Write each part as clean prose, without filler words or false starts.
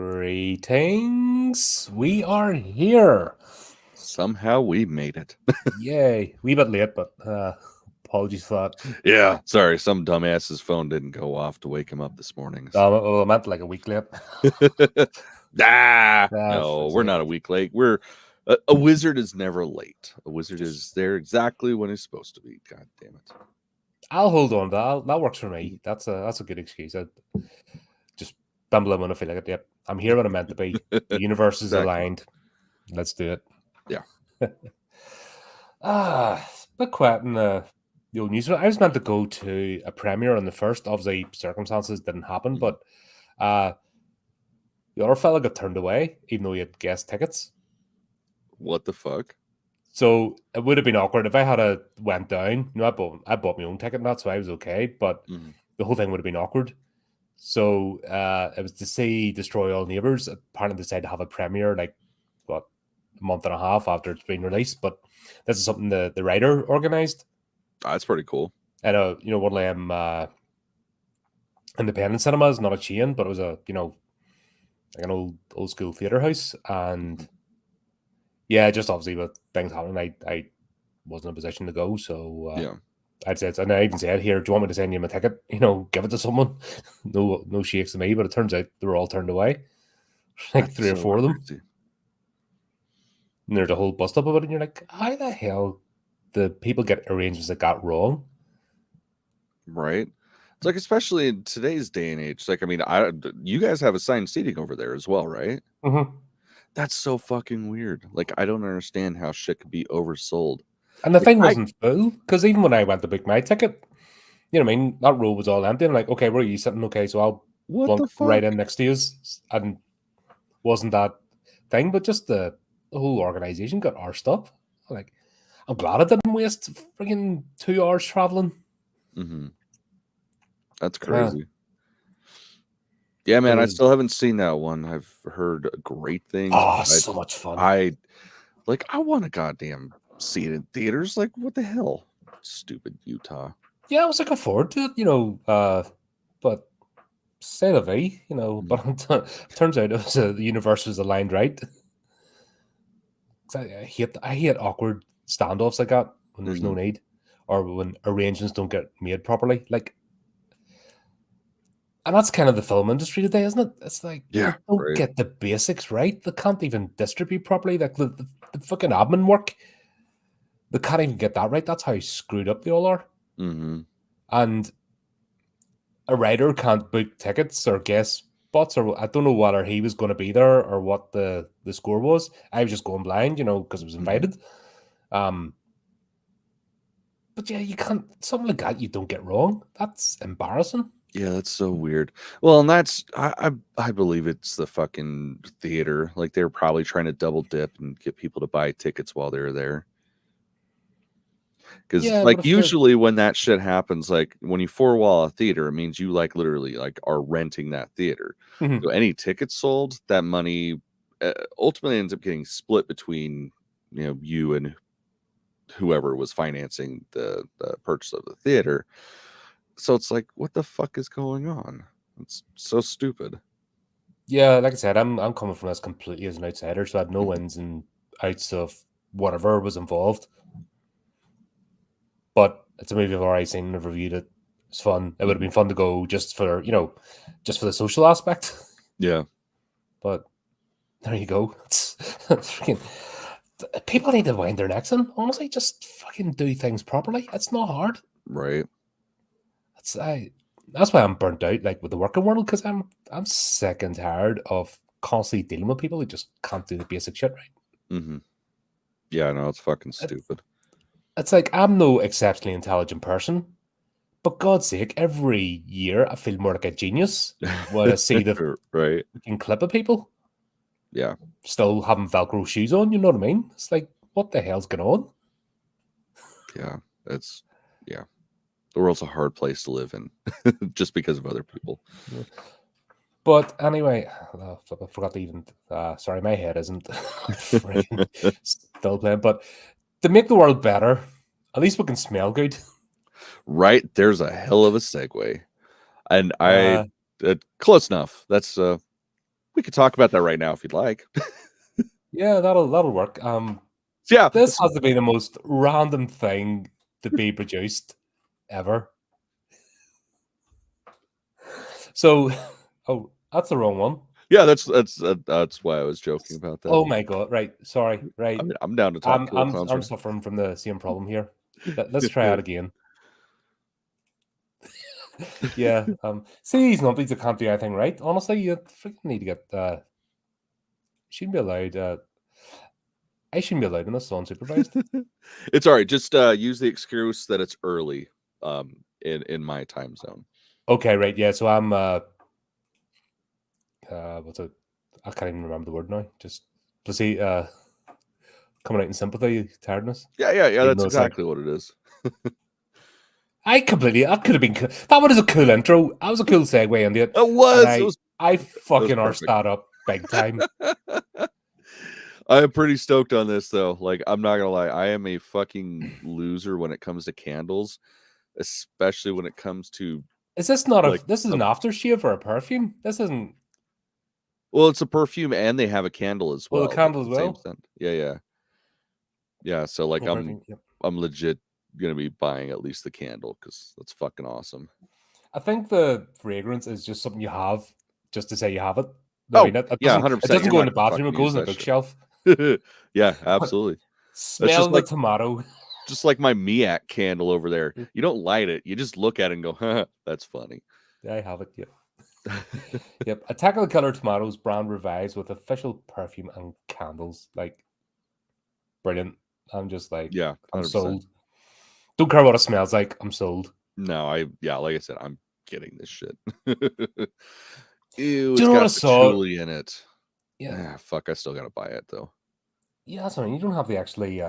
Greetings. We are here. Somehow we made it. Yay. Wee bit late, but apologies for that. Yeah, sorry, some dumbass's phone didn't go off to wake him up this morning. Well, I meant like a week late. No, we're not a week late. We're a wizard is never late. A wizard is there exactly when he's supposed to be. God damn it. I'll hold on to that. That works for me. That's a good excuse. I just bumble when I feel like it. Yep. I'm here when I'm meant to be. The universe is aligned. Let's do it. Yeah. But quiet in the old news. I was meant to go to a premiere on the first. Obviously, circumstances didn't happen, but the other fella got turned away, even though he had guest tickets. What the fuck? So it would have been awkward if I had went down. You know, I bought my own ticket, and that's why I was okay. But the whole thing would have been awkward. So it was to see Destroy All Neighbors. Apparently, they decided to have a premiere like a month and a half after it's been released. But this is something the writer organized. That's pretty cool. And one of them independent cinemas, not a chain, but it was like an old school theater house. And yeah, just obviously with things happening, I wasn't in a position to go. So yeah, I'd said, and I even said, "Here, do you want me to send you my ticket? Give it to someone." No shakes to me, but it turns out they were all turned away. Like that's 3 or 4 of them. And there's a whole bust up of it, and you're like, how the hell the people get arrangements that got wrong? Right. It's like, especially in today's day and age. Like, I mean, you guys have assigned seating over there as well, right? Mm-hmm. That's so fucking weird. Like, I don't understand how shit could be oversold. And the thing wasn't full, because even when I went to book my ticket, you know what I mean, that row was all empty. I'm like, okay, where are you sitting? Okay, so I'll bunk right in next to you. And wasn't that thing, but just the whole organization got arsed up. Like, I'm glad I didn't waste freaking 2 hours traveling. That's crazy. Yeah, man, I still haven't seen that one. I've heard great things. Oh, so much fun. I want to goddamn see it in theaters. Like, what the hell? Stupid Utah. Yeah, I was looking forward to it, but c'est la vie, but turns out the universe was aligned right. I hate awkward standoffs like that when there's no need, or when arrangements don't get made properly. Like, and that's kind of the film industry today, isn't it? It's like they don't get the basics right. They can't even distribute properly. Like the fucking admin work, they can't even get that right. That's how screwed up they all are. And a writer can't book tickets or guest spots, or I don't know whether he was going to be there or what the score was. I was just going blind, because I was invited. But yeah, you can't, something like that you don't get wrong. That's embarrassing. Yeah, that's so weird. Well, and that's I believe it's the fucking theater. Like, they're probably trying to double dip and get people to buy tickets while they're there. Because usually when that shit happens, like when you four-wall a theater, it means you like literally like are renting that theater. So any tickets sold, that money ultimately ends up getting split between you and whoever was financing the purchase of the theater. So it's like, what the fuck is going on? It's so stupid. Yeah, like I said, I'm coming from this completely as an outsider, so I had no ins and outs of whatever was involved. But it's a movie I've already seen and reviewed it. It's fun. It would have been fun to go just for the social aspect. Yeah. But there you go. It's freaking, people need to wind their necks in. Honestly, just fucking do things properly. It's not hard. Right. That's why I'm burnt out, like with the working world, because I'm sick and tired of constantly dealing with people who just can't do the basic shit right. Yeah, no, it's fucking stupid. It's like, I'm no exceptionally intelligent person, but God's sake, every year I feel more like a genius when I see the fucking clip of people. Yeah. Still having Velcro shoes on, you know what I mean? It's like, what the hell's going on? Yeah, the world's a hard place to live in just because of other people. Yeah. But anyway, I forgot to even, sorry, my head isn't still playing, but to make the world better, at least we can smell good. Right, there's a hell of a segue. And close enough. That's We could talk about that right now if you'd like. Yeah, that'll work. Yeah, this has to be the most random thing to be produced ever. So, oh, that's the wrong one. Yeah, that's why I was joking about that. Oh my god! Right, sorry. Right, I'm down to talk. I'm suffering from the same problem here. Let's try it again. Yeah. See, these numpties that can't do anything right. Honestly, you freaking need to get. Shouldn't be allowed. I shouldn't be allowed in this unsupervised. It's all right. Just use the excuse that it's early. In my time zone. Okay. Right. Yeah. So I'm. What's it? I can't even remember the word now. Just to see. Coming out in sympathy, tiredness. Yeah. That's exactly what it is. That could have been cool. That one is a cool intro. That was a cool segue into it. It was. I fucking arsed that up big time. I am pretty stoked on this though. Like, I'm not gonna lie, I am a fucking loser when it comes to candles, especially when it comes to. Is this not this is an aftershave or a perfume? This isn't. Well, it's a perfume and they have a candle as well. Oh, the candle as well. Yeah. So like, I'm legit gonna be buying at least the candle because that's fucking awesome. I think the fragrance is just something you have just to say you have it. Oh, it 100%. It doesn't go in the bathroom. It goes in the bookshelf. Yeah, absolutely. Smell the tomato. Just like my Miak candle over there. You don't light it. You just look at it and go, huh, that's funny. I have it. Yep. Yep. Attack of the Killer Tomatoes brand revives with official perfume and candles. Like, brilliant. I'm just like, yeah, 100%. I'm sold. Don't care what it smells like. I'm sold. No, like I said, I'm getting this shit. Ew, it's got patchouli in it. Yeah. Fuck, I still gotta buy it though. Yeah, that's right. You don't have the actually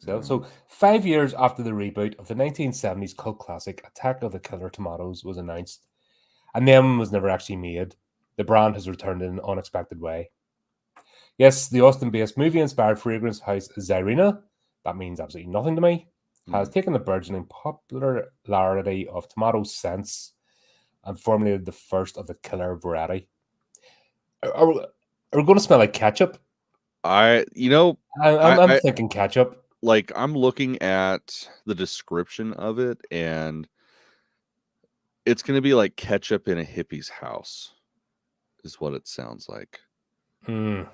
So 5 years after the reboot of the 1970s cult classic Attack of the Killer Tomatoes was announced, and then was never actually made, the brand has returned in an unexpected way. Yes, the Austin-based movie-inspired fragrance house Zyrina, that means absolutely nothing to me, has taken the burgeoning popularity of tomato scents and formulated the first of the killer variety. Are we going to smell like ketchup? I'm thinking ketchup. Like, I'm looking at the description of it, and it's going to be like ketchup in a hippie's house, is what it sounds like. Hippies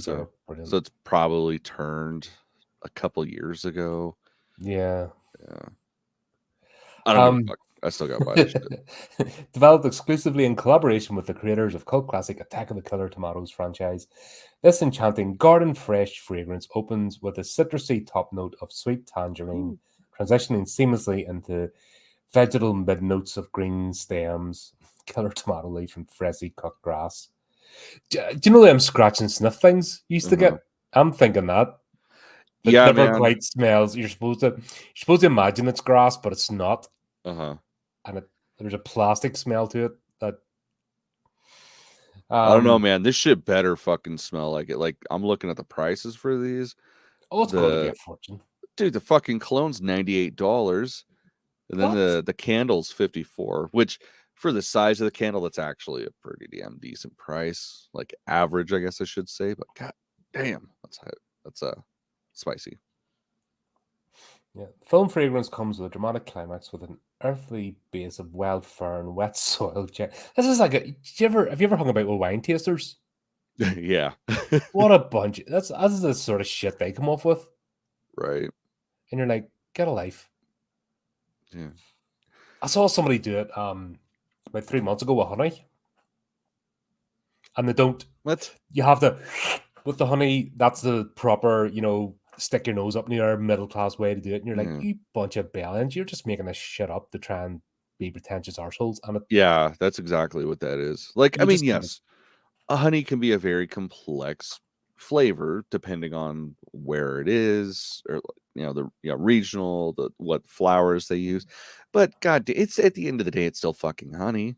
are brilliant. So it's probably turned a couple years ago. Yeah. I don't know. I still got to buy this shit. Developed exclusively in collaboration with the creators of cult classic Attack of the Killer Tomatoes franchise, this enchanting garden fresh fragrance opens with a citrusy top note of sweet tangerine, transitioning seamlessly into vegetal mid notes of green stems, killer tomato leaf, and freshly cut grass. Do you know them scratch and sniff things you used to get? I'm thinking that. It never quite smells. You're supposed to imagine it's grass, but it's not. And there's a plastic smell to it that. I don't know, man. This shit better fucking smell like it. Like, I'm looking at the prices for these. Oh, it's going to be a fortune, dude. The fucking cologne's $98, and then the candle's $54. Which, for the size of the candle, that's actually a pretty damn decent price. Like, average, I guess I should say. But god damn, that's spicy. Yeah, film fragrance comes with a dramatic climax with an earthly base of wild fern, wet soil. This is like have you ever hung about with wine tasters? Yeah. What a bunch. That's the sort of shit they come off with. Right. And you're like, get a life. Yeah. I saw somebody do it about 3 months ago with honey. And they don't. What? You have to, with the honey, that's the proper, stick your nose up in your middle class way to do it. And you're like, you bunch of bellends, you're just making this shit up to try and be pretentious arseholes. And that's exactly what that is. Like, I mean, yes, a honey can be a very complex flavor depending on where it is, or regional, what flowers they use. But god, it's at the end of the day, it's still fucking honey.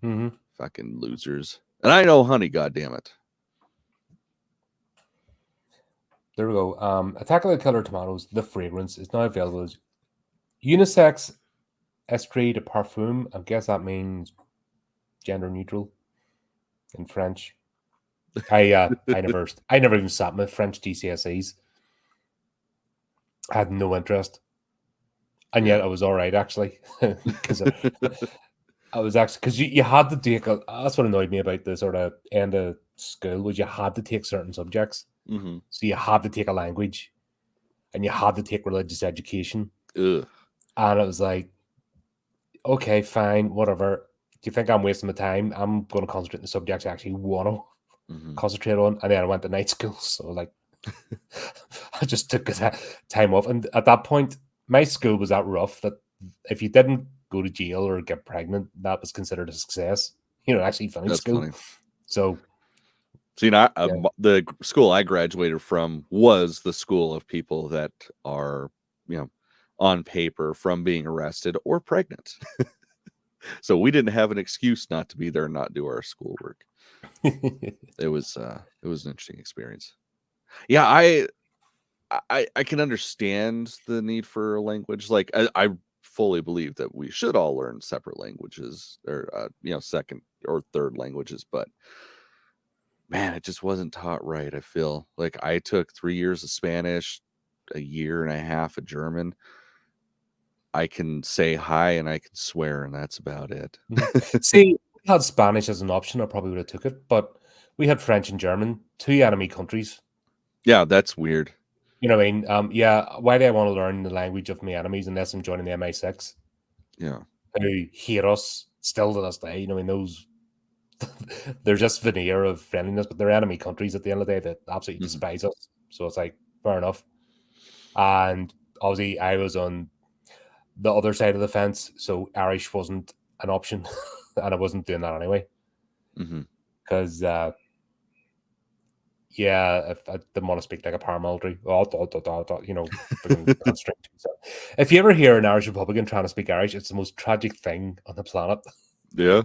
Fucking losers. And I know honey, god damn it. There we go. Attack of the Killer Tomatoes, the fragrance, is now available as unisex esprit de parfum. I guess that means gender neutral. in French. I never even sat my French GCSEs. I had no interest, and yet I was all right actually, because I was actually because you had to take that's what annoyed me about the sort of end of school was you had to take certain subjects. So you had to take a language, and you had to take religious education. And it was like, okay, fine, whatever. Do you think I'm wasting my time? I'm going to concentrate on the subjects I actually want to concentrate on. And then I went to night school, so like I just took time off. And at that point, my school was that rough that if you didn't go to jail or get pregnant, that was considered a success. Actually finish school. Funny. So, the school I graduated from was the school of people that are, on paper from being arrested or pregnant. So we didn't have an excuse not to be there and not do our schoolwork. It was an interesting experience. Yeah, I can understand the need for a language. Like I fully believe that we should all learn separate languages or second or third languages, but man, it just wasn't taught right. I feel like I took 3 years of Spanish, a year and a half of German. I can say hi and I can swear, and that's about it. See, we had Spanish as an option. I probably would have took it, but we had French and German, 2 enemy countries. Yeah, that's weird. You know what I mean? Yeah, why do I want to learn the language of my enemies unless I'm joining the MI6? Yeah. Who hate us still to this day. Those they're just veneer of friendliness, but they're enemy countries at the end of the day that absolutely despise us. So it's like, fair enough. And obviously I was on the other side of the fence, so Irish wasn't an option, and I wasn't doing that anyway. Because if I didn't want to speak like a paramilitary, if you ever hear an Irish Republican trying to speak Irish, it's the most tragic thing on the planet. Yeah.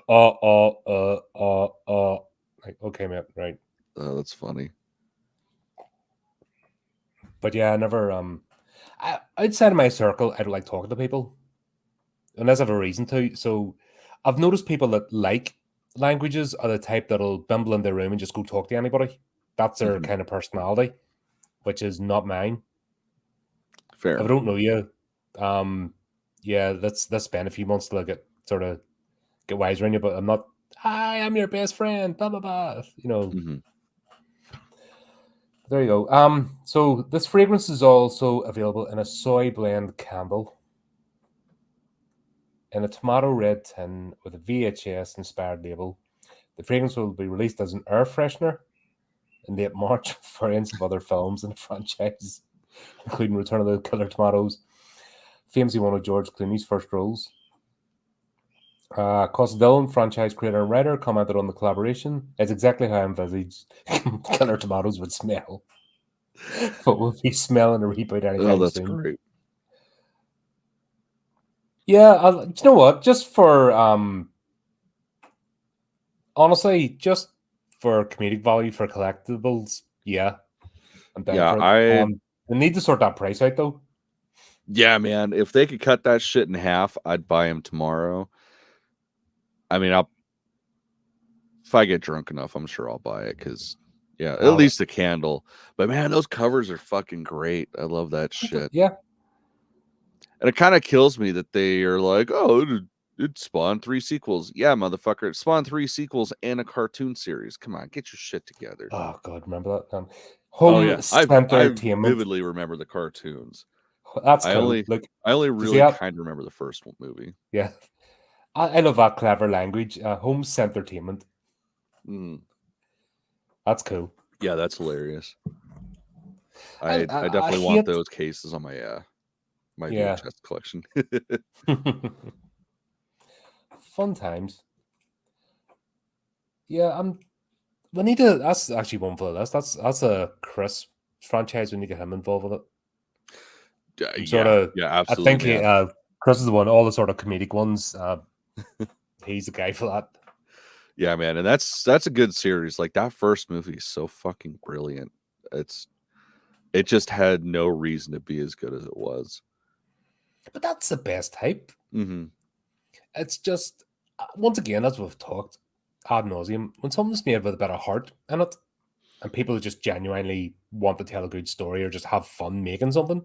Like, okay, mate, right. That's funny. But yeah, I never outside of my circle, I don't like talking to people unless I have a reason to. So I've noticed people that like languages are the type that'll bimble in their room and just go talk to anybody. That's their kind of personality, which is not mine. Fair. If I don't know you, let's spend a few months to get wiser in you. But I'm not. Hi, I'm your best friend. Blah blah blah. There you go. So this fragrance is also available in a soy blend candle, in a tomato red tin with a VHS inspired label. The fragrance will be released as an air freshener in late March for variants of other films in the franchise, including Return of the Killer Tomatoes, famously one of George Clooney's first roles. Costa Dillon, franchise creator and writer, commented on the collaboration. It's exactly how I envisaged Killer Tomatoes would smell. But we'll be smelling a reboot anytime soon. Oh, that's great. Yeah, you know what? Just for honestly, just for comedic value for collectibles, yeah, I'm down for it. They need to sort that price out though. Yeah, man. If they could cut that shit in half, I'd buy them tomorrow. I mean, if I get drunk enough, I'm sure I'll buy it because, at least the candle. But man, those covers are fucking great. I love that shit. Yeah. And it kind of kills me that they are like, oh, it spawned 3 sequels. Yeah, motherfucker. It spawned 3 sequels and a cartoon series. Come on, get your shit together. Oh, God. Remember that? I vividly remember the cartoons. That's cool. I only really kind of remember the first movie. Yeah. I love that clever language. Home entertainment. That's cool. Yeah, that's hilarious. I definitely want those cases on my VHS collection. Fun times. Yeah, we need to. That's actually one for the list. That's a Chris franchise. We need to get him involved with it. Absolutely. I think Chris is the one. All the sort of comedic ones. He's the guy for that. Yeah, man, and that's a good series. Like that first movie is so fucking brilliant. It just had no reason to be as good as it was. But that's the best type. It's just once again, that's what we've talked. ad nauseum. When something's made with a bit of heart in it, and people just genuinely want to tell a good story or just have fun making something,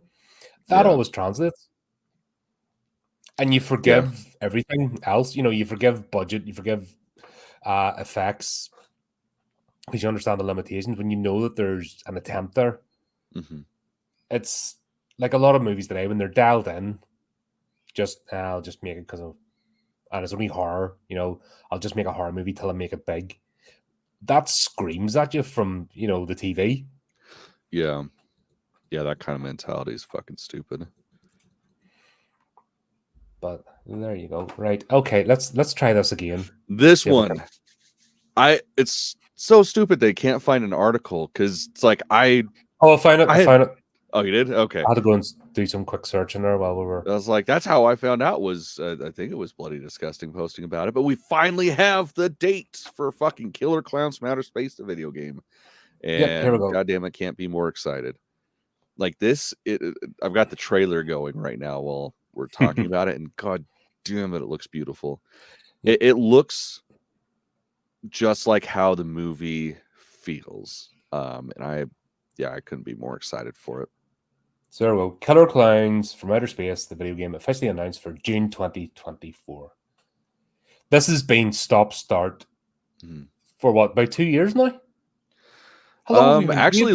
that always translates. And you forgive everything else. You forgive budget, you forgive effects, because you understand the limitations when you know that there's an attempt there. It's like a lot of movies today when they're dialed in. I'll just make it because of, and it's only horror. I'll just make a horror movie till I make it big. That screams at you from the TV. Yeah, that kind of mentality is fucking stupid. But there you go. Right. Okay, let's try this again. This one, it's so stupid they can't find an article because it's like I found it. I found it. Oh, you did? Okay. I had to go and do some quick search in there while we were. I was like, that's how I found out. Was I think it was Bloody Disgusting posting about it, but we finally have the dates for fucking Killer Clowns from Outer Space, the video game, and here we go. goddamn, I can't be more excited. Like this, I've got the trailer going right now while we're talking about it, and god damn it looks beautiful. It looks just like how the movie feels, and I couldn't be more excited for it. So there we go. Killer Clowns from Outer Space, the video game, officially announced for June 2024. This has been stop-start for what, about 2 years now? How long have you been, actually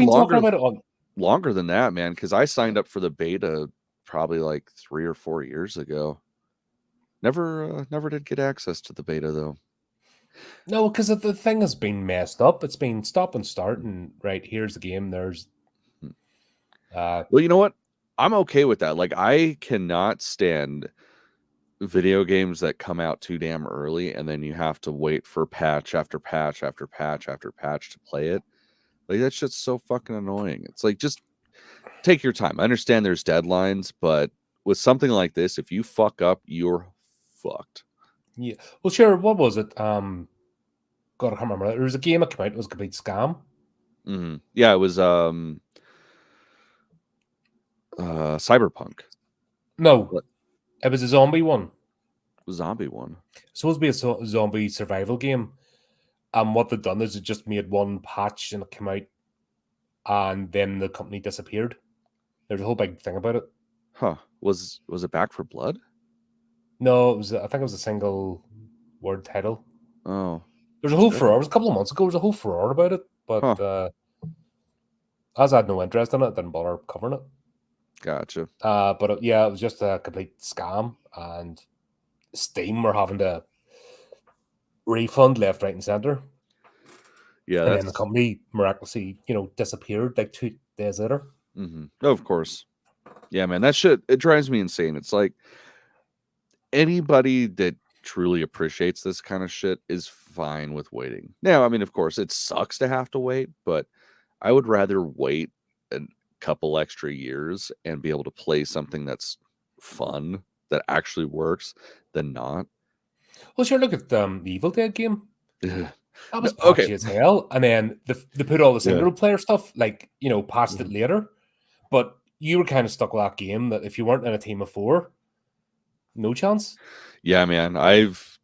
longer than that, man, because I signed up for the beta probably like 3 or 4 years ago. Never did get access to the beta though. No, because the thing has been messed up. It's been stop and start, and right, here's the game. There's well, you know what? I'm okay with that. Like, I cannot stand video games that come out too damn early and then you have to wait for patch after patch after patch after patch to play it. Like, that shit's so fucking annoying. It's like, just take your time. I understand there's deadlines, but with something like this, if you fuck up, you're fucked. Yeah. Well, sure. What was it? God, I can't remember. There was a game that came out. It was a complete scam. Yeah, it was Cyberpunk. No, it was a zombie one. Zombie one. It's supposed to be a zombie survival game. And what they've done is it just made one patch and it came out, and then the company disappeared. There's a whole big thing about it. Huh. Was it Back for Blood? No, I think it was a single word title. Oh. There's a whole furore. It was a couple of months ago. There was a whole furore about it, but as I had no interest in it, I didn't bother covering it. Gotcha. But yeah, it was just a complete scam, and Steam were having to refund left, right, and center. Yeah, and then the company miraculously, disappeared like 2 days later. Of course. Yeah, man, that shit, it drives me insane. It's like, anybody that truly appreciates this kind of shit is fine with waiting. Now, I mean, of course, it sucks to have to wait, but I would rather wait a couple extra years and be able to play something that's fun, that actually works, than not. Well, sure, look at the Evil Dead game. That was patchy as hell. And then they put all the single player stuff, like, past it later. But you were kind of stuck with that game that if you weren't in a team of 4, no chance. Yeah, man. I've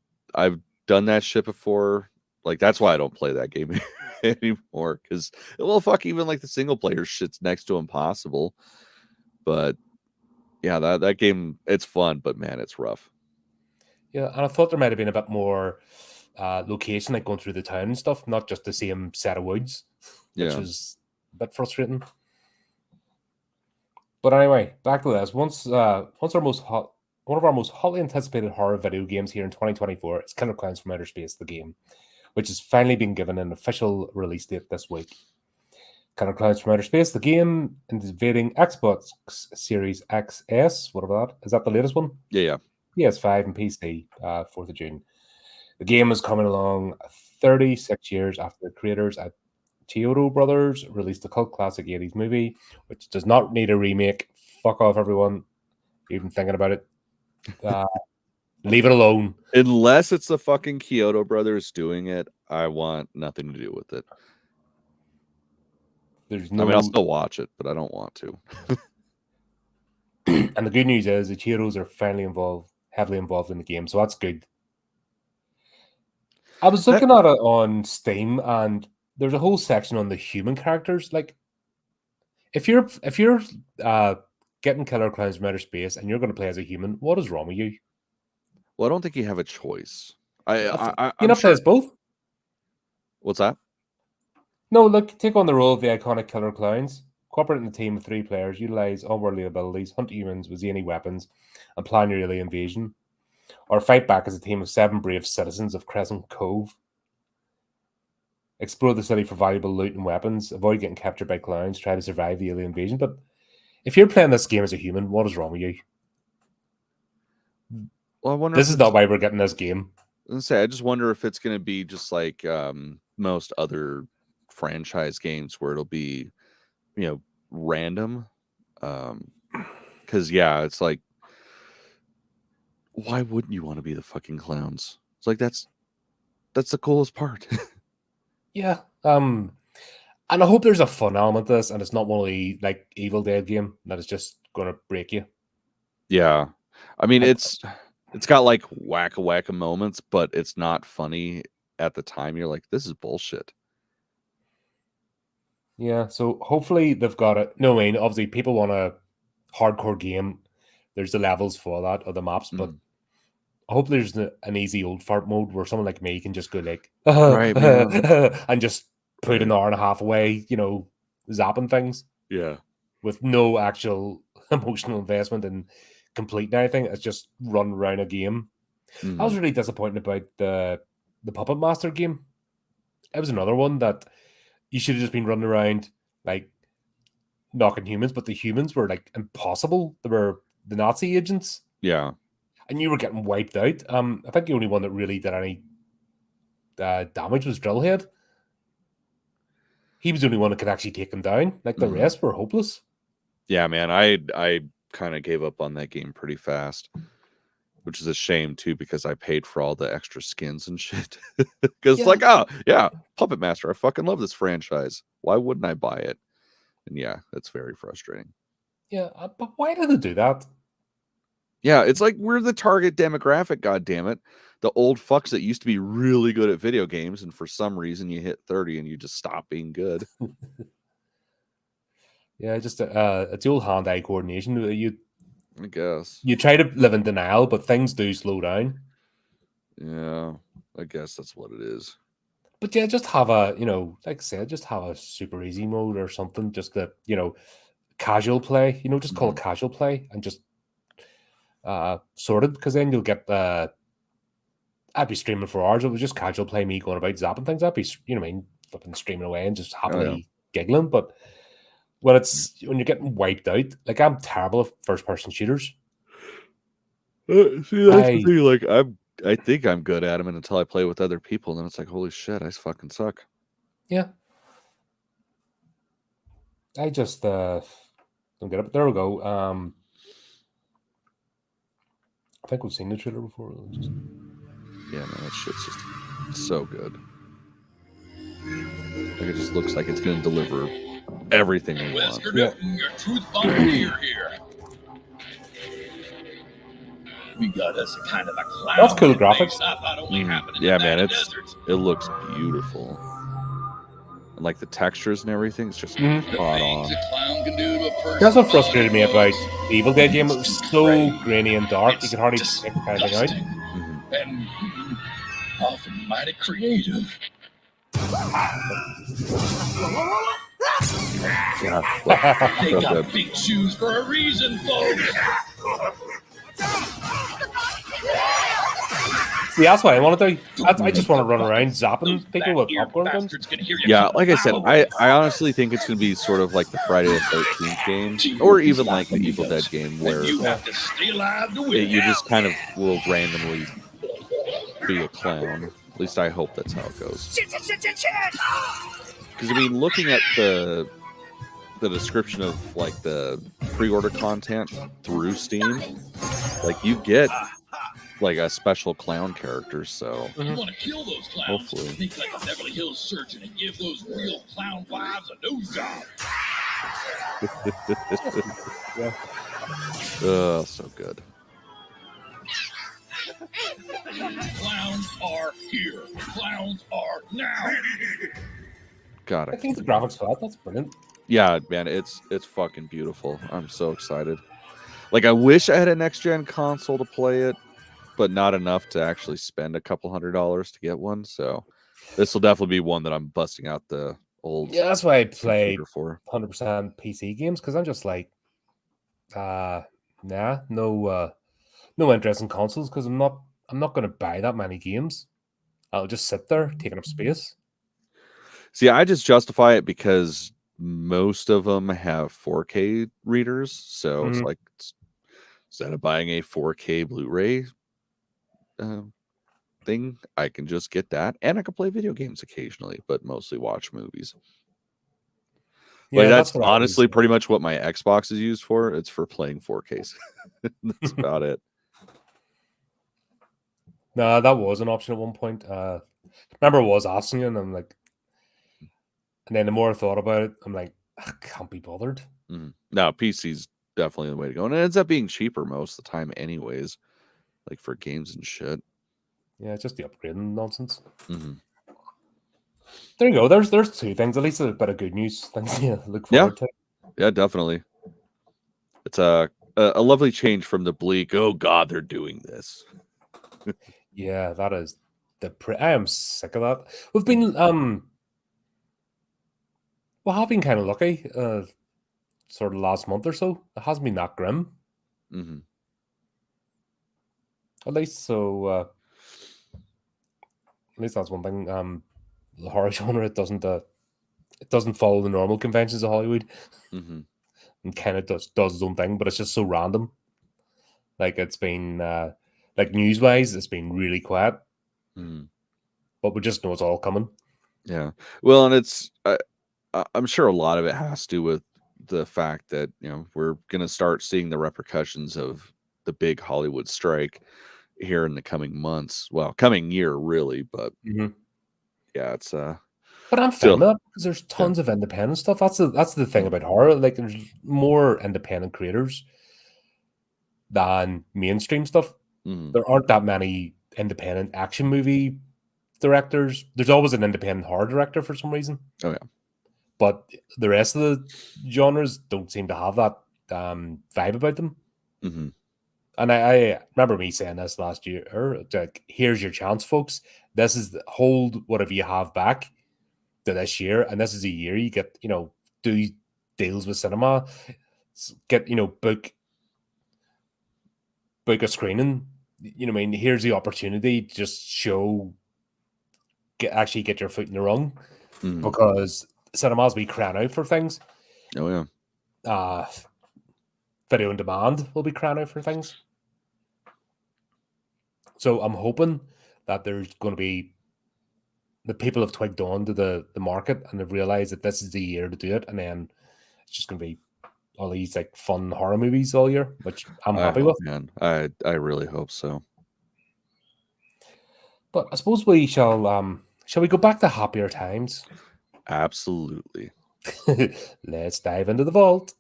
done that shit before. Like, that's why I don't play that game anymore. Because, well, fuck, even like the single player shit's next to impossible. But yeah, that game, it's fun, but man, it's rough. Yeah, and I thought there might have been a bit more location, like going through the town and stuff, not just the same set of woods, which was a bit frustrating. But anyway, back to this. One of our most hotly anticipated horror video games here in 2024 is Killer Clowns from Outer Space, the game, which has finally been given an official release date this week. Killer Clowns from Outer Space, the game, invading Xbox Series XS, whatever that is. That the latest one? Yeah. PS5 and PC, 4th of June. The game is coming along 36 years after the creators at Chiodo Brothers released the cult classic 80s movie, which does not need a remake. Fuck off, everyone. Even thinking about it. Leave it alone. Unless it's the fucking Chiodo Brothers doing it, I want nothing to do with it. I mean, I'll still watch it, but I don't want to. And the good news is the Chiodos are finally heavily involved in the game, so that's good. I was looking at it on Steam, and there's a whole section on the human characters. Like, if you're getting killer clowns from outer space and you're going to play as a human, what is wrong with you? Well, I don't think you have a choice. You I'm not play sure. as both? What's that? No, look, take on the role of the iconic killer clowns. Cooperate in a team of 3 players, utilize unworldly abilities, hunt humans with zany weapons, and plan your alien invasion. Or fight back as a team of 7 brave citizens of Crescent Cove. Explore the city for valuable loot and weapons. Avoid getting captured by clowns. Try to survive the alien invasion. But if you're playing this game as a human, what is wrong with you? Well, I wonder. This is not why we're getting this game. I just wonder if it's going to be just like most other franchise games, where it'll be, random. Because it's like, why wouldn't you want to be the fucking clowns? It's like that's the coolest part. Yeah. And I hope there's a fun element to this, and it's not one of the like Evil Dead game that is just going to break you. Yeah, I mean it's got like wacka moments, but it's not funny at the time. You're like, this is bullshit. Yeah, so hopefully they've got it. No, I mean, obviously people want a hardcore game. There's the levels for that, or the maps, but I hope there's an easy old fart mode where someone like me can just go like, right, and just put an hour and a half away, zapping things. Yeah. With no actual emotional investment in completing anything. It's just run around a game. I was really disappointed about the Puppet Master game. It was another one that you should have just been running around like knocking humans, but the humans were like impossible. They were the Nazi agents. Yeah. And you were getting wiped out. I think the only one that really did any damage was Drillhead. He was the only one that could actually take him down. Like the rest were hopeless. Yeah, man. I kind of gave up on that game pretty fast, which is a shame too, because I paid for all the extra skins and shit. Because like, oh yeah, Puppet Master. I fucking love this franchise. Why wouldn't I buy it? And yeah, that's very frustrating. Yeah, but why did they do that? Yeah, it's like we're the target demographic, goddammit. The old fucks that used to be really good at video games, and for some reason you hit 30 and you just stop being good. Yeah, just it's the old hand-eye coordination. I guess. You try to live in denial, but things do slow down. Yeah, I guess that's what it is. But yeah, just have a, like I said, just have a super easy mode or something. Just the, casual play, just call it casual play and just sorted, because then you'll get I'd be streaming for hours. It was just casual play, me going about zapping things. I'd be, flipping streaming away and just happily giggling. But when you're getting wiped out, like I'm terrible at first-person shooters. See, that's the thing. Like I think I'm good at them until I play with other people, and then it's like, holy shit, I fucking suck. Yeah. I just don't get it. But there we go. I think we've seen the trailer before. Yeah, man, that shit's just so good. Like, it just looks like it's going to deliver everything we want. Your truth bomb here. We got us a kind of a clown. That's cool graphics. Yeah, man, it looks beautiful. And like the textures and everything, it's just spot on. That's what frustrated me about the Evil Dead game. It was so grainy and dark, you could hardly pick anything out. And often mighty creative. Yeah, they got big shoes for a reason, folks. See, that's what I want to do. I just want to run around zapping people with popcorn guns. Yeah, like I said, I honestly think it's going to be sort of like the Friday the 13th game, or even like the Evil Dead game, where you just kind of will randomly be a clown. At least I hope that's how it goes. Because I mean, looking at the description of like the pre-order content through Steam, like you get like a special clown character, so you want to kill those clowns. Hopefully. Think like a Beverly Hills surgeon and give those real clown wives a nose job. Oh, so good. Clowns are here. Clowns are now. God, I think the graphics for that's brilliant. Yeah, man, it's fucking beautiful. I'm so excited. Like, I wish I had a next gen console to play it, but not enough to actually spend a couple $100 to get one. So this will definitely be one that I'm busting out the old. Yeah, that's why I play for 100% PC games, because I'm just like, nah, no interest in consoles, because I'm not going to buy that many games. I'll just sit there taking up space. See, I just justify it because most of them have 4K readers, so it's like, instead of buying a 4K Blu-ray thing, I can just get that, and I can play video games occasionally, but mostly watch movies. Yeah, like, that's honestly pretty much what my Xbox is used for. It's for playing 4Ks. That's about it. No, that was an option at one point. Remember, I was asking you, and I'm like, and then the more I thought about it, I'm like, I can't be bothered. No, PC's definitely the way to go, and it ends up being cheaper most of the time, anyways. Like for games and shit. Yeah, it's just the upgrading nonsense. There you go. There's two things. At least a bit of good news. Things to look forward to. Yeah, definitely. It's a lovely change from the bleak. Oh God, they're doing this. Yeah, that is I am sick of that. We've been I've been kind of lucky. Sort of last month or so, it hasn't been that grim. At least so. At least that's one thing. The horror genre, it doesn't follow the normal conventions of Hollywood, and kind of does its own thing. But it's just so random. Like, it's been like, news wise, it's been really quiet. But we just know it's all coming. Yeah. Well, and it's I'm sure a lot of it has to do with the fact that, you know, we're gonna start seeing the repercussions of the big Hollywood strike here in the coming months. Well, coming year, really, but yeah, it's But I'm fine with that, because there's tons of independent stuff. That's the thing about horror. Like, there's more independent creators than mainstream stuff. There aren't that many independent action movie directors. There's always an independent horror director for some reason. Oh yeah. But the rest of the genres don't seem to have that vibe about them. And I remember me saying this last year, like, here's your chance, folks. This is hold whatever you have back to this year, and this is a year you get, do deals with cinema, get, book a screening. I mean, here's the opportunity to just actually get your foot in the rung, because cinemas will be crying out for things. Oh yeah. Video on demand will be crying out for things. So I'm hoping that there's going to be, the people have twigged on to the market, and they've realized that this is the year to do it, and then it's just going to be all these like fun horror movies all year, which I'm happy with. Man, I really hope so. But I suppose we shall we go back to happier times? Absolutely. Let's dive into the vault.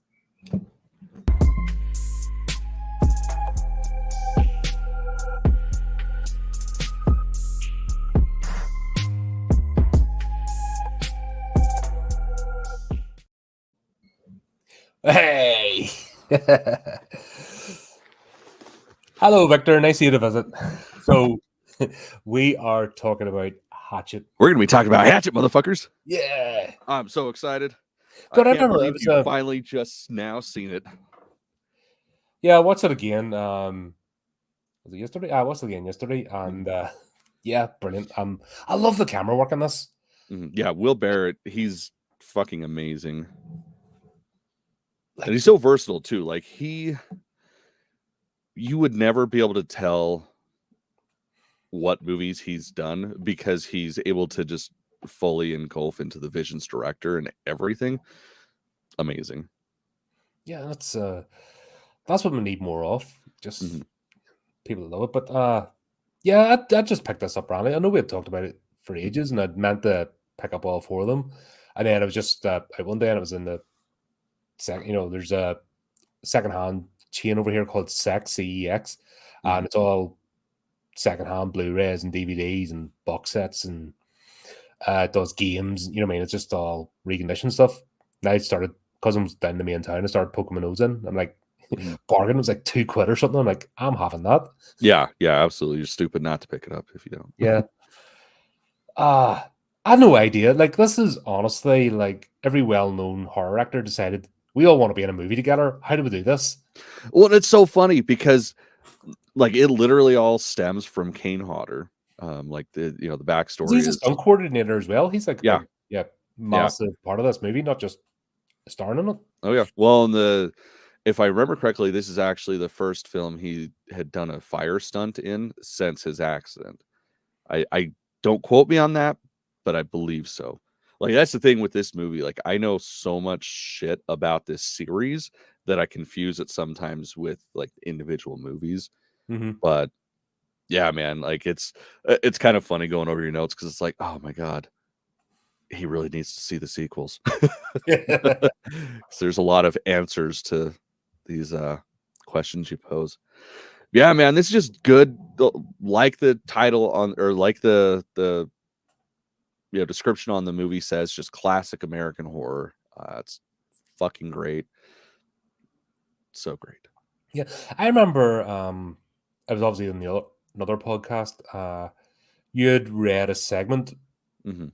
Hey! Hello, Victor. Nice of you to visit. So, we are talking about Hatchet. We're going to be talking about Hatchet, motherfuckers. Yeah. I'm so excited. But I can't believe you finally just now seen it. Yeah, I watched it again. Was it yesterday? I watched it again yesterday, and yeah, brilliant. I love the camera work on this. Yeah, Will Barrett, he's fucking amazing. And he's so versatile too. Like, you would never be able to tell what movies he's done, because he's able to just fully engulf into the vision's director and everything. Amazing. Yeah, that's what we need more of. Just people that love it. But yeah, I just picked this up randomly. I know we had talked about it for ages, and I'd meant to pick up all four of them. And then it was just out one day, and it was in the second. There's a secondhand chain over here called CEX, CEX, and it's all secondhand Blu-rays and DVDs and box sets, and does games. You know what I mean? It's just all reconditioned stuff. Now I started, because I'm down the main town, I started poking my nose in. I'm like, bargain was like £2 or something. I'm like, I'm having that. Yeah, absolutely. You're stupid not to pick it up if you don't. Yeah. I had no idea. Like, this is honestly like every well-known horror actor decided we all want to be in a movie together. How do we do this? Well, it's so funny because like it literally all stems from Kane Hodder. Like the backstory. He's a stunt coordinator as well. He's like massive part of this movie, not just starring in it. Oh yeah. Well, if I remember correctly, this is actually the first film he had done a fire stunt in since his accident. I don't quote me on that, but I believe so. Like, that's the thing with this movie. Like, I know so much shit about this series that I confuse it sometimes with like individual movies. But yeah, man, like it's kind of funny going over your notes because it's like, oh my god, he really needs to see the sequels. There's a lot of answers to these questions you pose. Yeah, man, this is just good. Like the title on, or like the description on the movie says, just classic American horror. It's fucking great. So great. Yeah, I remember. I was obviously in another podcast. You had read a segment.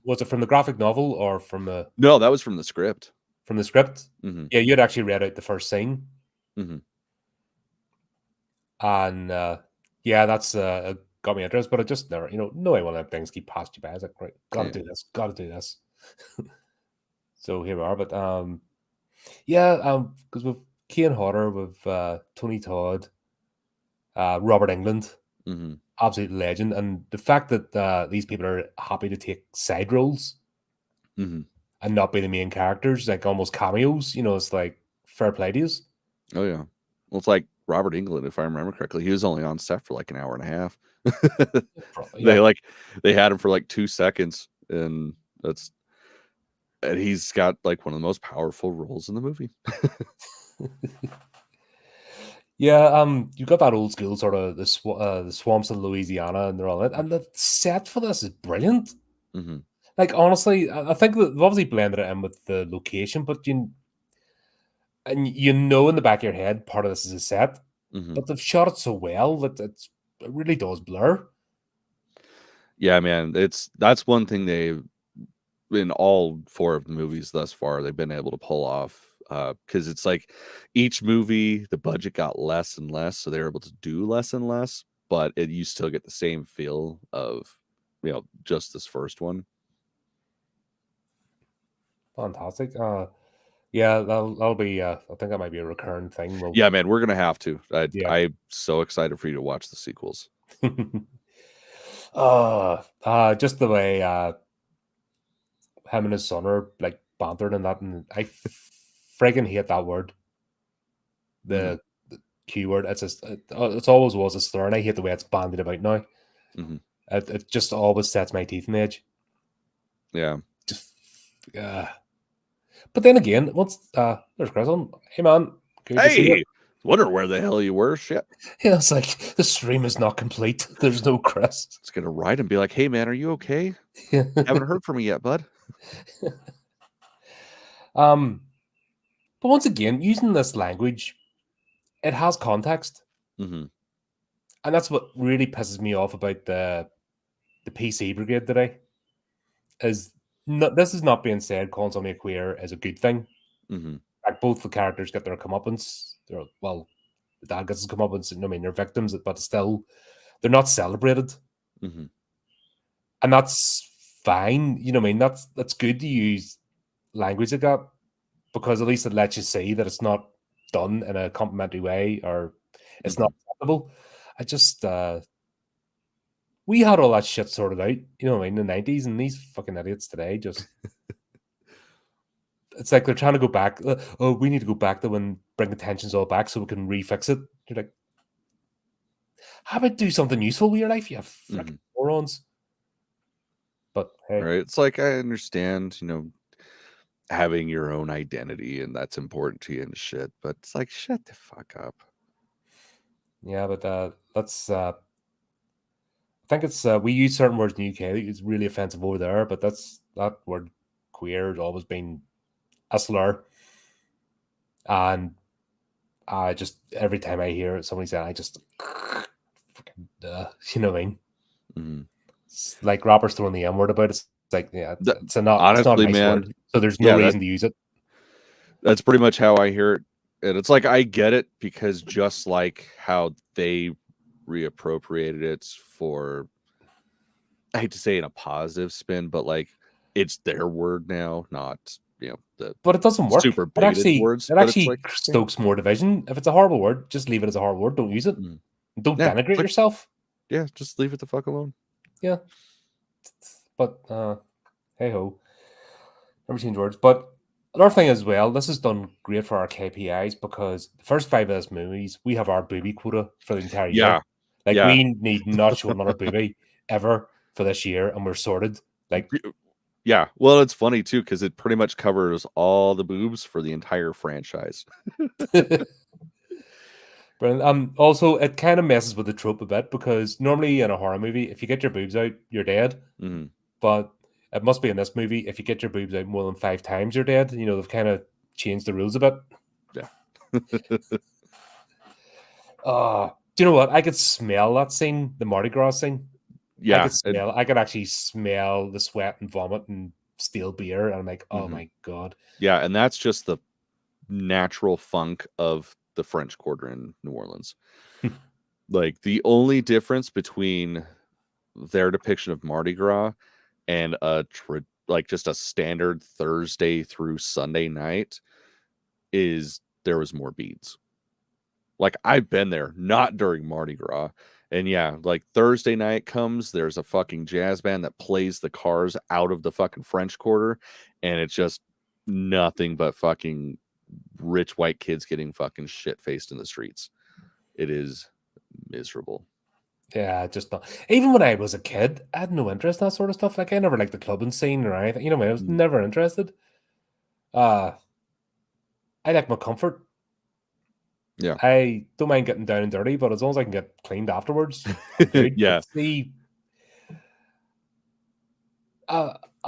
Was it from the graphic novel or from the? No, that was from the script. From the script. Yeah, you had actually read out the first scene. And yeah, that's got me interested, but I just never, no way one of them things keep past you by. I was like, right, gotta do this. So here we are, but because with Kane Hodder, with Tony Todd, Robert Englund, absolute legend, and the fact that these people are happy to take side roles and not be the main characters, like almost cameos, it's like fair play to you. Oh yeah, well, it's like Robert Englund, if I remember correctly, he was only on set for like an hour and a half. They had him for like 2 seconds, and he's got like one of the most powerful roles in the movie. Yeah, you got that old school sort of the swamps in Louisiana, and they're all that, and the set for this is brilliant. Like, honestly, I think that they've obviously blended it in with the location, but in the back of your head, part of this is a set, but they've shot it so well that it really does blur. Yeah, man, that's one thing in all 4 of the movies thus far, they've been able to pull off, because it's like each movie, the budget got less and less, so they're able to do less and less, but you still get the same feel of, just this first one. Fantastic. Yeah, that'll be. I think that might be a recurring thing. Yeah, man, we're gonna have to. I'm so excited for you to watch the sequels. Just the way him and his son are like bantering and that, and I friggin' hate that word. The Q word. It's always was a slur, and I hate the way it's bandied about now. It just always sets my teeth in the edge. Yeah. Just but then again, once there's Chris on, hey man, hey, wonder where the hell you were. Shit. Yeah, it's like the stream is not complete. There's no Chris. It's gonna write and be like, hey man, are you okay? Haven't heard from me yet, bud. But once again, using this language, it has context. And that's what really pisses me off about the PC brigade today. This is not being said calling somebody queer is a good thing. Like, both the characters get their comeuppance. The dad gets his comeuppance. I mean, they're victims, but still, they're not celebrated. And that's fine. You know what I mean? That's good to use language like that, because at least it lets you see that it's not done in a complimentary way, or it's not acceptable. I just we had all that shit sorted out, you know what I mean, in the 90s, and these fucking idiots today just it's like they're trying to go back. We need to go back to bring the tensions all back so we can refix it. You're like, how about do something useful with your life, you fucking morons? But hey, right, it's like, I understand, having your own identity, and that's important to you and shit, but it's like, shut the fuck up. Yeah, but let's I think it's we use certain words in the UK. It's really offensive over there, but that word queer has always been a slur. And I just every time I hear somebody say, I just you know what I mean? Mm-hmm. It's like rappers throwing the M word about it. It's like, yeah, it's not honestly, a nice man, word, so there's no reason to use it. That's pretty much how I hear it. And it's like, I get it, because just like how they reappropriated it for, I hate to say it in a positive spin, but like it's their word now, not, but it doesn't work. Super bigoted words. It But it's actually like, stokes more division. If it's a horrible word, just leave it as a horrible word. Don't use it. Don't denigrate yourself. Yeah, just leave it the fuck alone. Yeah. But hey ho. Never change words. But another thing as well, this has done great for our KPIs, because the first 5 of this movies, we have our booby quota for the entire year. Like, we need not show another booby ever for this year, and we're sorted. Like, yeah. Well, it's funny too, because it pretty much covers all the boobs for the entire franchise. But also, it kind of messes with the trope a bit, because normally in a horror movie, if you get your boobs out, you're dead. Mm-hmm. But it must be in this movie, if you get your boobs out more than 5 times, you're dead. You know, they've kind of changed the rules a bit. Yeah. Do you know what? I could smell that scene, the Mardi Gras scene. Yeah. I could actually smell the sweat and vomit and stale beer. And I'm like, oh my God. Yeah. And that's just the natural funk of the French Quarter in New Orleans. Like, the only difference between their depiction of Mardi Gras and just a standard Thursday through Sunday night is there was more beads. Like, I've been there, not during Mardi Gras. And yeah, like Thursday night comes, there's a fucking jazz band that plays the cars out of the fucking French Quarter, and it's just nothing but fucking rich white kids getting fucking shit faced in the streets. It is miserable. Yeah, just not. Even when I was a kid, I had no interest in that sort of stuff. Like, I never liked the clubbing scene or anything. You know, I was never interested. I like my comfort. Yeah. I don't mind getting down and dirty, but as long as I can get cleaned afterwards, I'm good. Yeah. I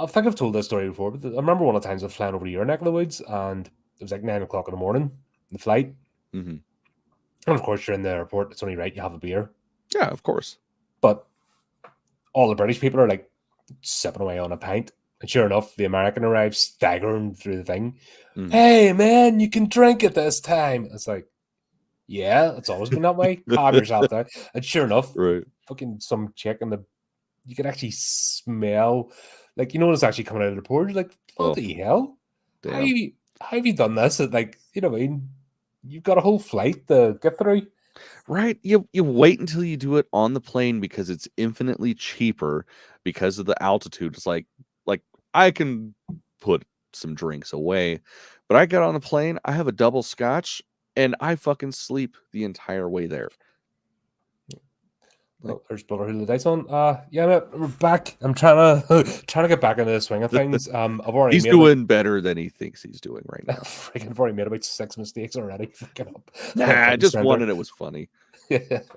think I've told this story before, but I remember one of the times I was flying over your neck of the woods, and it was like 9 o'clock in the morning, the flight. Mm-hmm. And of course, you're in the airport. It's only right you have a beer. Yeah, of course. But all the British people are like sipping away on a pint. And sure enough, the American arrives staggering through the thing. Mm. Hey, man, you can drink it this time. It's like, yeah, it's always been that way. Calm yourself down. And sure enough, fucking some chick in you can actually smell, like, you know, it's actually coming out of the port. You're like, what the hell? How have you done this? And, like, you know what I mean? You've got a whole flight to get through. Right. You wait until you do it on the plane, because it's infinitely cheaper because of the altitude. It's like I can put some drinks away, but I get on a plane, I have a double scotch, and I fucking sleep the entire way there. Well, there's Brother Who the Dice on. Yeah, mate, we're back. I'm trying to get back into the swing of things. I've already he's doing better than he thinks he's doing right now. Freaking, I've already made about 6 mistakes already. Fucking up. Nah, just one, and it was funny. It's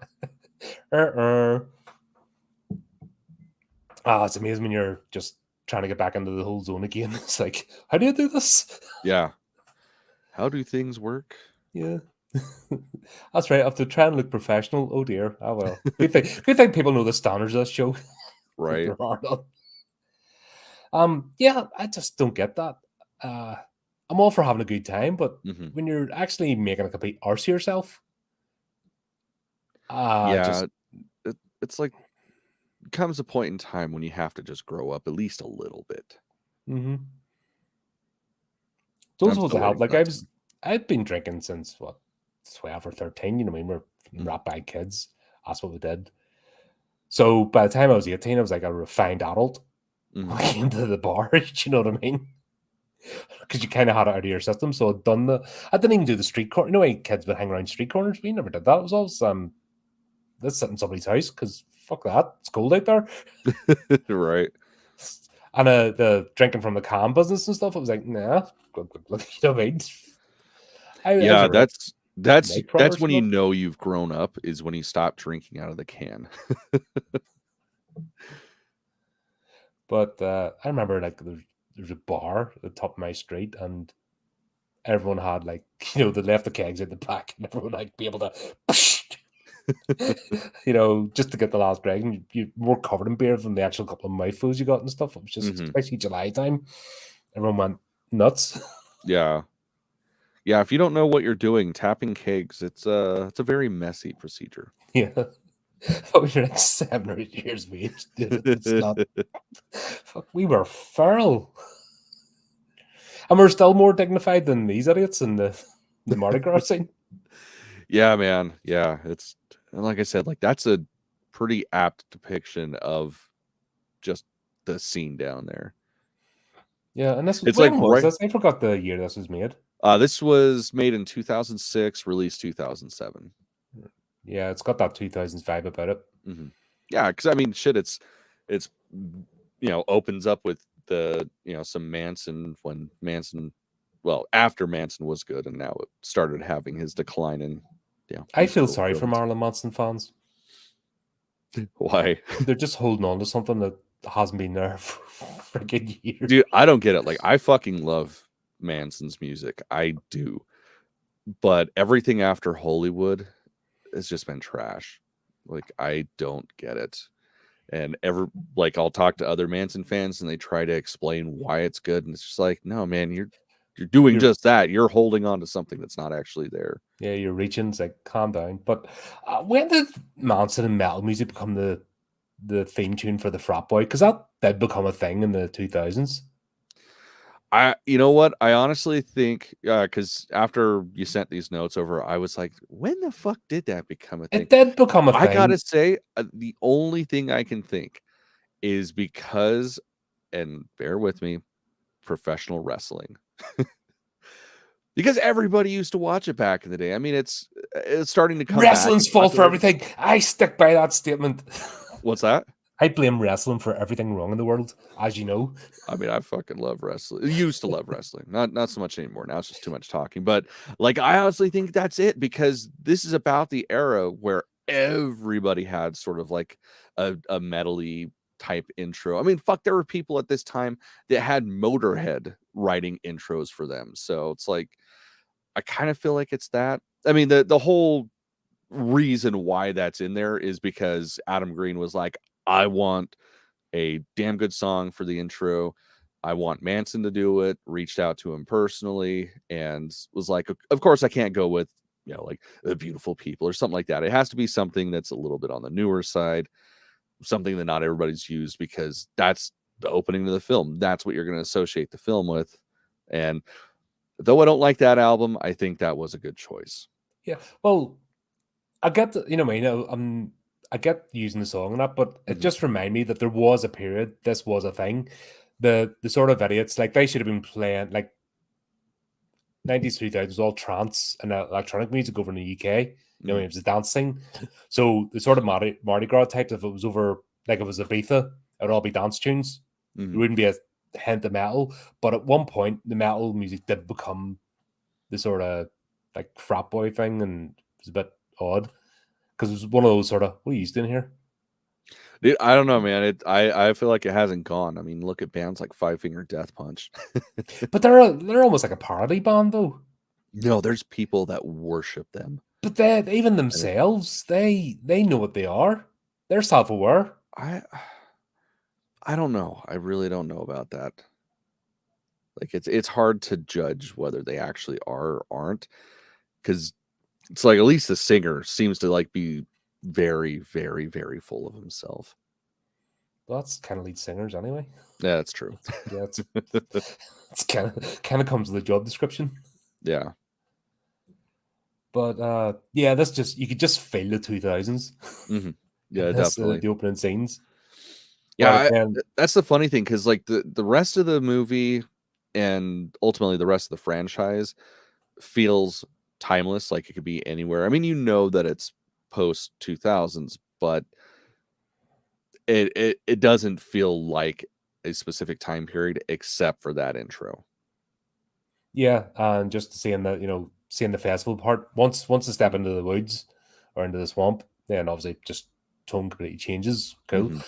amazing when you're just trying to get back into the whole zone again. It's like, how do you do this? Yeah. How do things work? Yeah. That's right. I have to try and look professional. Oh dear. Oh well. Good thing people know the standards of this show. Right. Yeah, I just don't get that. I'm all for having a good time, but when you're actually making a complete arse of yourself, it's like, comes a point in time when you have to just grow up at least a little bit. Those will help. Like, I've been drinking since 12 or 13. You know, I mean, we're rat bag kids. That's what we did. So by the time I was 18, I was like a refined adult. When I came to the bar, you know what I mean? Because you kind of had it out of your system. So I didn't even do the street corner. You know, kids would hang around street corners. We never did that. It was always let's sit in somebody's house, because fuck that, it's cold out there. Right. And the drinking from the can business and stuff, it was like, nah, you know what I mean? Yeah, that's when you know you've grown up, is when you stop drinking out of the can. But I remember like there's a bar at the top of my street, and everyone had like they left the kegs at the back, and everyone like be able to, just to get the last break, and you're more covered in beer than the actual couple of mouthfuls you got and stuff. It was just especially July time, everyone went nuts. Yeah. If you don't know what you're doing, tapping kegs, it's a very messy procedure. Yeah. Oh, you're like 7 or 8 years of age, dude. It's not. Fuck, we were feral. And we're still more dignified than these idiots in the Mardi Gras scene. Yeah, man. Yeah, it's like I said, like that's a pretty apt depiction of just the scene down there. Yeah, and this it's when like was this? I forgot the year this was made. This was made in 2006, released 2007. Yeah, it's got that 2005 about it. Yeah, because I mean, shit, it's opens up with the some Manson when Manson, well, after Manson was good, and now it started having his decline in. Yeah, I feel sorry for Marilyn Manson fans. Why? They're just holding on to something that hasn't been there for freaking years. Dude, I don't get it. Like, I fucking love Manson's music. I do. But everything after Hollywood has just been trash. Like, I don't get it. And I'll talk to other Manson fans and they try to explain why it's good. And it's just like, no, man, you're doing just that. You're holding on to something that's not actually there. Yeah, you're reaching. It's like, calm down. But when did Manson and metal music become the theme tune for the frat boy? Because that did become a thing in the 2000s. You know what? I honestly think, because after you sent these notes over, I was like, when the fuck did that become a thing? It did become a thing. I gotta say, the only thing I can think is because, and bear with me, professional wrestling. Because everybody used to watch it back in the day. I mean, it's starting to come Wrestling's back. fault for everything. I stick by that statement. What's that? I blame wrestling for everything wrong in the world, as you know. I mean, I fucking love wrestling. Used to love wrestling. Not so much anymore. Now it's just too much talking. But like, I honestly think that's it, because this is about the era where everybody had sort of like a metal-y type intro. I mean, fuck, there were people at this time that had Motorhead writing intros for them. So it's like, I kind of feel like it's that. I mean, the whole reason why that's in there is because Adam Green was like, I want a damn good song for the intro. I want Manson to do it. Reached out to him personally and was like, of course I can't go with, like The Beautiful People or something like that. It has to be something that's a little bit on the newer side, something that not everybody's used, because that's the opening to the film. That's what you're going to associate the film with. And though I don't like that album, I think that was a good choice. Yeah, well, I get I get using the song and that, but it just reminded me that there was a period, this was a thing. The sort of idiots, like, they should have been playing like 90s, 2000s, all trance and electronic music over in the UK. It was a dance thing. So the sort of Mardi Gras types, if it was over, like, if it was Ibiza, it would all be dance tunes. There wouldn't be a hint of metal. But at one point, the metal music did become the sort of like frat boy thing, and it was a bit odd. Because it was one of those sort of, what are you doing here? Dude, I don't know, man. I feel like it hasn't gone. I mean, look at bands like Five Finger Death Punch. But they're almost like a parody band, though. No, there's people that worship them. But they, even themselves, they know what they are. They're self-aware. I don't know. I really don't know about that. Like, it's hard to judge whether they actually are or aren't, because it's like, at least the singer seems to like be very, very, very full of himself. Well, that's kind of lead singers anyway. Yeah, that's true. Yeah, it's kind of comes with the job description. Yeah. But yeah, that's just, you could just feel the 2000s. Yeah, definitely. The opening scenes. Yeah, that's the funny thing, because like the rest of the movie and ultimately the rest of the franchise feels timeless. Like, it could be anywhere. I mean, that it's post 2000s, but it doesn't feel like a specific time period except for that intro. Yeah, and just seeing the festival part, once they step into the woods or into the swamp, then obviously just tone completely changes. Cool.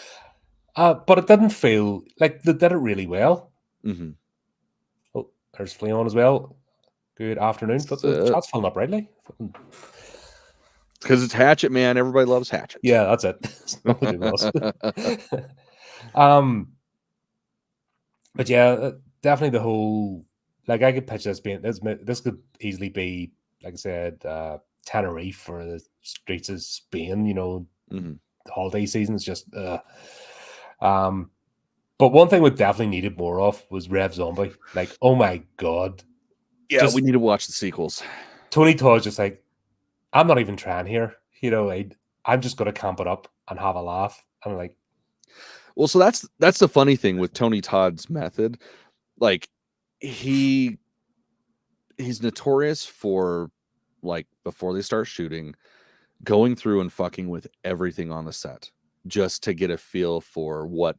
But it didn't feel like they did it really well. Mm-hmm. Oh, there's Fleon as well. Good afternoon. The chat's filling up brightly. Because it's Hatchet, man. Everybody loves Hatchet. Yeah, that's it. It's nothing to do with us. But yeah, definitely the whole, like, I could picture this being this could easily be, like I said, Tenerife or the streets of Spain. Mm-hmm. The holiday season is just. But one thing we definitely needed more of was Rev Zombie. Like, oh my god. Yeah, we need to watch the sequels. Tony Todd's just like, I'm not even trying here. I'm just gonna camp it up and have a laugh. And I'm like, well, so that's the funny thing with Tony Todd's method. Like, he's notorious for, like, before they start shooting, going through and fucking with everything on the set just to get a feel for what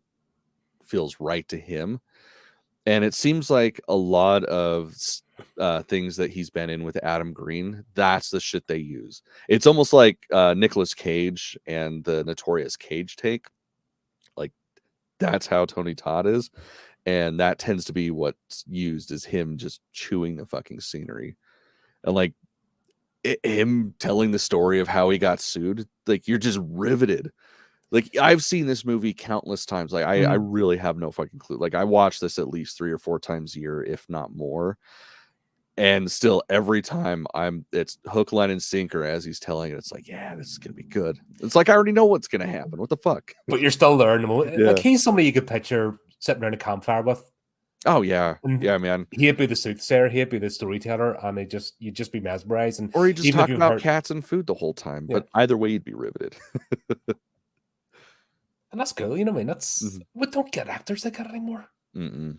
feels right to him. And it seems like a lot of things that he's been in with Adam Green, that's the shit they use. It's almost like Nicolas Cage and the Notorious Cage take. Like, that's how Tony Todd is. And that tends to be what's used, is him just chewing the fucking scenery. And like him telling the story of how he got sued, like, you're just riveted. Like, I've seen this movie countless times. Like, I really have no fucking clue. Like, I watch this at least 3 or 4 times a year, if not more. And still, every time it's hook, line, and sinker as he's telling it. It's like, yeah, this is gonna be good. It's like, I already know what's gonna happen. What the fuck? But you're still there in the moment. Yeah. Like, he's somebody you could picture sitting around a campfire with. Oh yeah, yeah, man. He'd be the soothsayer. He'd be the storyteller, and you'd just be mesmerized. Or he'd just talk about cats and food the whole time. Yeah. But either way, you'd be riveted. And that's cool, you know what I mean? That's we don't get actors like that anymore. Mm-mm.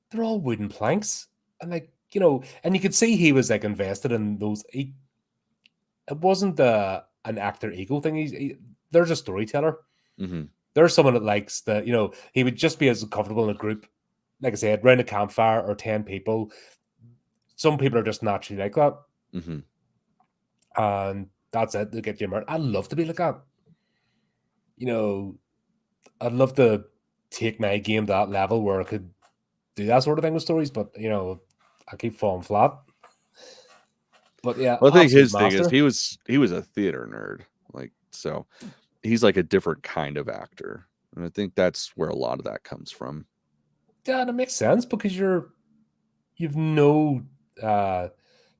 They're all wooden planks, and like, and you could see he was like invested in those. It wasn't an actor ego thing. There's a storyteller. Mm-hmm. There's someone that likes he would just be as comfortable in a group, like I said, around a campfire or 10 people. Some people are just naturally like that, and that's it. They get you murdered. I'd love to be like that. I'd love to take my game to that level where I could do that sort of thing with stories, but I keep falling flat. But yeah, well, I think his thing is he was a theater nerd, like, so he's like a different kind of actor, and I think that's where a lot of that comes from. Yeah, and it makes sense because you've no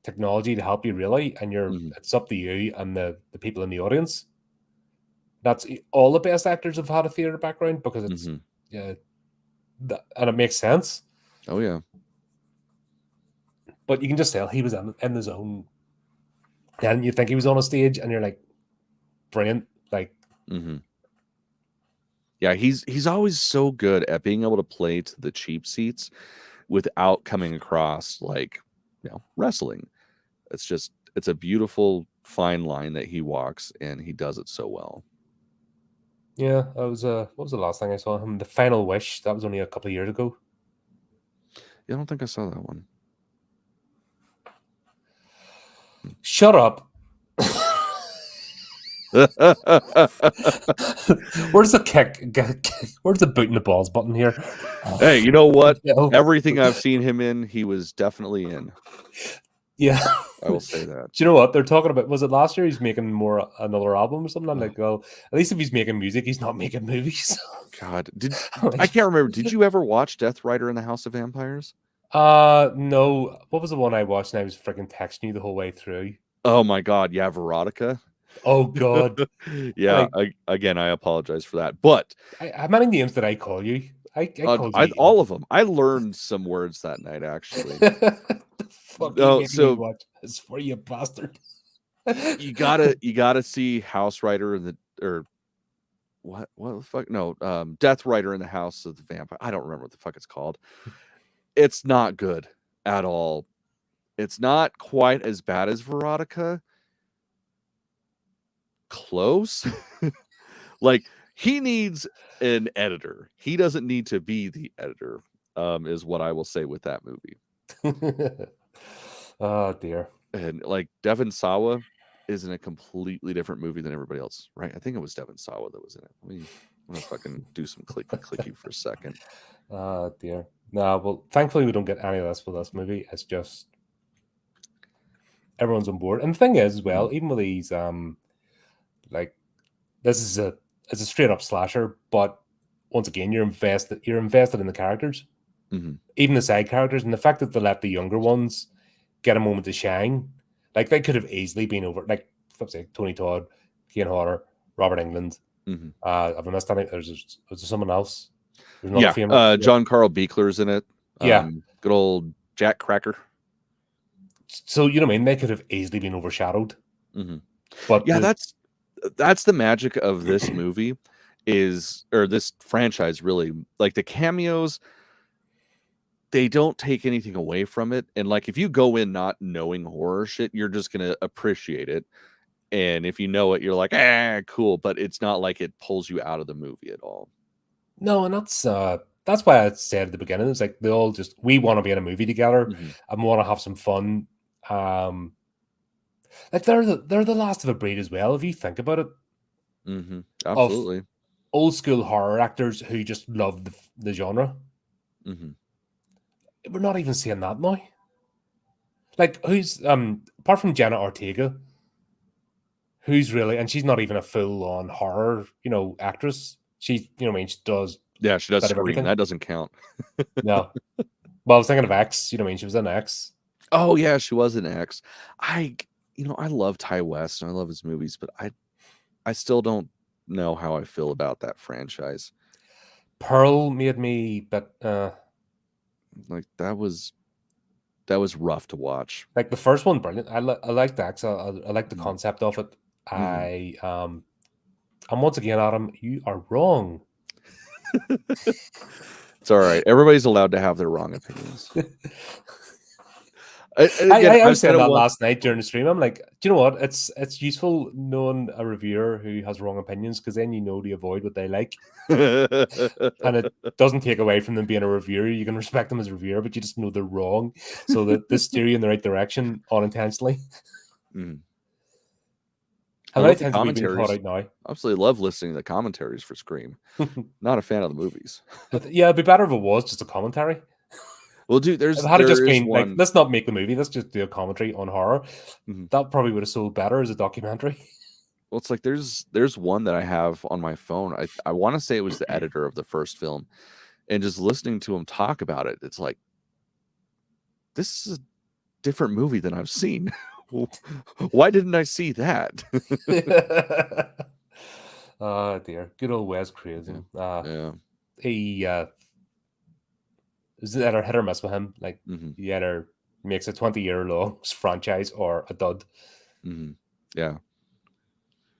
technology to help you really, and it's up to you and the people in the audience. That's all the best actors have had a theater background because it's and it makes sense. Oh yeah, but you can just tell he was in the zone, and you think he was on a stage, and you're like, brilliant, like. Yeah, he's always so good at being able to play to the cheap seats without coming across like, wrestling. It's a beautiful fine line that he walks, and he does it so well. Yeah, that was what was the last thing I saw him? The Final Wish. That was only a couple of years ago. Yeah, I don't think I saw that one. Shut up. Where's the kick? Where's the boot in the balls button here? Hey, you know what? Everything I've seen him in, he was definitely in. Yeah, I will say that. Do you know what they're talking about? Was it last year he's making another album or something? I'm like, well, at least if he's making music, he's not making movies. God, I can't remember. Did you ever watch Death Rider in the House of Vampires? No. What was the one I watched and I was freaking texting you the whole way through? Oh my God, yeah, Veronica. Oh God. Yeah, again, I apologize for that. But how many names did I call you? I called you all of them. I learned some words that night, actually. So watch this for you, bastard. you gotta see House Rider what the fuck? No, Death Rider in the House of the Vampire. I don't remember what the fuck it's called. It's not good at all. It's not quite as bad as Veronica. Close. Like, he needs an editor. He doesn't need to be the editor, is what I will say with that movie. Oh dear. And like, Devon Sawa is in a completely different movie than everybody else, right? I think it was Devon Sawa that was in it. I'm gonna fucking do some clicky for a second. Oh dear. No, well, thankfully we don't get any of this with this movie. It's just everyone's on board. And the thing is, as well, even with these, like this is it's a straight up slasher, but once again, you're invested in the characters, even the side characters, and the fact that they let the younger ones get a moment to shine. Like they could have easily been over, like say Tony Todd, Kane Hodder, Robert Englund. Have I missed any? There's someone else. Yeah, John Carl Beekler's in it. Yeah, good old Jack Cracker. So you know what I mean? They could have easily been overshadowed. But yeah, that's the magic of this movie or this franchise, really. Like the cameos, they don't take anything away from it. And like if you go in not knowing horror shit, you're just gonna appreciate it. And if you know it, you're like, cool. But it's not like it pulls you out of the movie at all. No, and that's why I said at the beginning, it's like we want to be in a movie together and we want to have some fun. Like they're the last of a breed as well, if you think about it. Absolutely. Of old school horror actors who just love the genre. We're not even seeing that now. Like who's apart from Jenna Ortega, who's really, and she's not even a full on horror, actress. She, she does. Yeah, she does Scream. That doesn't count. No. Well, I was thinking of X. She was in X. Oh yeah, she was in X. I love Ty West and I love his movies, but I still don't know how I feel about that franchise. Pearl made me, but like that was rough to watch. Like the first one, brilliant. I liked X. I like the concept of it. And once again, Adam, you are wrong. It's all right. Everybody's allowed to have their wrong opinions. I was saying that last night during the stream. I'm like, do you know what? It's useful knowing a reviewer who has wrong opinions because then you know to avoid what they like, and it doesn't take away from them being a reviewer. You can respect them as a reviewer, but you just know they're wrong, so that they steer you in the right direction unintentionally. How many times have we been caught out now? Absolutely love listening to the commentaries for Scream. Not a fan of the movies. Yeah, it'd be better if it was just a commentary. Well, dude, there just been one... like, let's not make the movie. Let's just do a commentary on horror. That probably would have sold better as a documentary. Well, it's like there's one that I have on my phone. I want to say it was the editor of the first film, and just listening to him talk about it, it's like this is a different movie than I've seen. Why didn't I see that? Oh dear, good old Wes Craven. He is either hit or miss with him. Like he either makes a 20-year-long franchise or a dud. Yeah.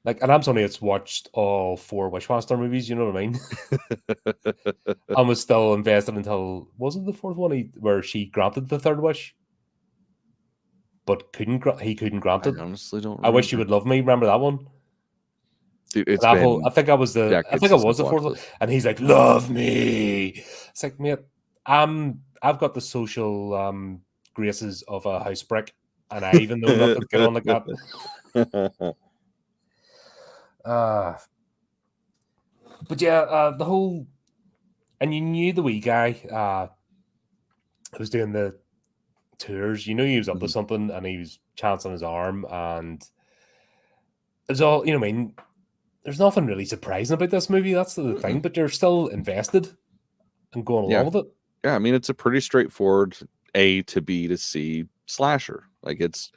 Like, and I'm somebody that's watched all 4 Wishmaster movies. You know what I mean? I was still invested until, was it the 4th one where she granted the 3rd wish, but he couldn't grant it. I honestly don't remember. I Wish You Would Love Me. Remember that one? Dude, it's I think I was the 4th one, and he's like, "Love me." It's like, mate, I've got the social graces of a house brick, and I even know not to get on like that. But yeah, the whole, and you knew the wee guy who was doing the tours. You knew he was up to something, and he was chancing his arm, and it's all, I mean, there's nothing really surprising about this movie. That's the thing, but you're still invested and going along with it. Yeah, I mean, it's a pretty straightforward A to B to C slasher. Like, it's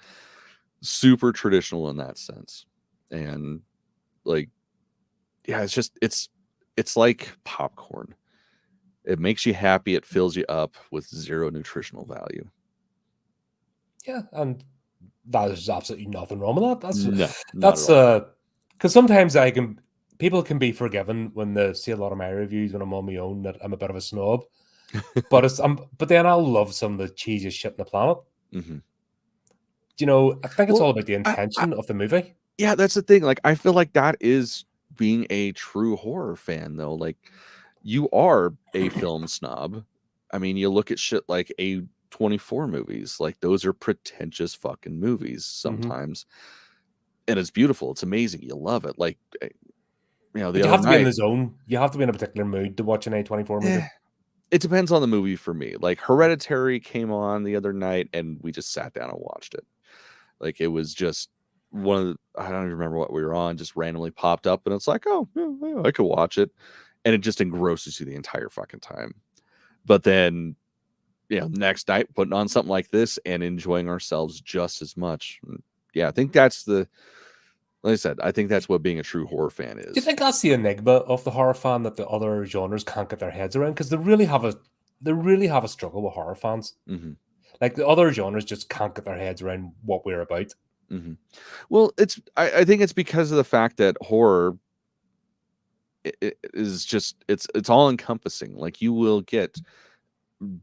super traditional in that sense. And like, yeah, it's just, it's like popcorn. It makes you happy. It fills you up with 0 nutritional value. Yeah, and there's absolutely nothing wrong with that. That's because sometimes people can be forgiven when they see a lot of my reviews when I'm on my own that I'm a bit of a snob. But but then I'll love some of the cheesiest shit on the planet. I think it's all about the intention of the movie. Yeah, that's the thing. Like, I feel like that is being a true horror fan, though. Like, you are a film snob. I mean, you look at shit like A24 movies. Like, those are pretentious fucking movies sometimes. And it's beautiful. It's amazing. You love it. Like, the you other have to be in night, the zone. You have to be in a particular mood to watch an A24 movie. It depends on the movie for me. Like Hereditary came on the other night, and we just sat down and watched it. Like it was just one of the, I don't even remember what we were on, just randomly popped up, and it's like, oh, yeah, I could watch it, and it just engrosses you the entire fucking time. But then, next night putting on something like this and enjoying ourselves just as much. Yeah, I think that's like I said, I think that's what being a true horror fan is. Do you think that's the enigma of the horror fan, that the other genres can't get their heads around? Because they really have a struggle with horror fans. Mm-hmm. Like the other genres just can't get their heads around what we're about. Mm-hmm. Well, I think it's because of the fact that horror it is just it's all encompassing. Like you will get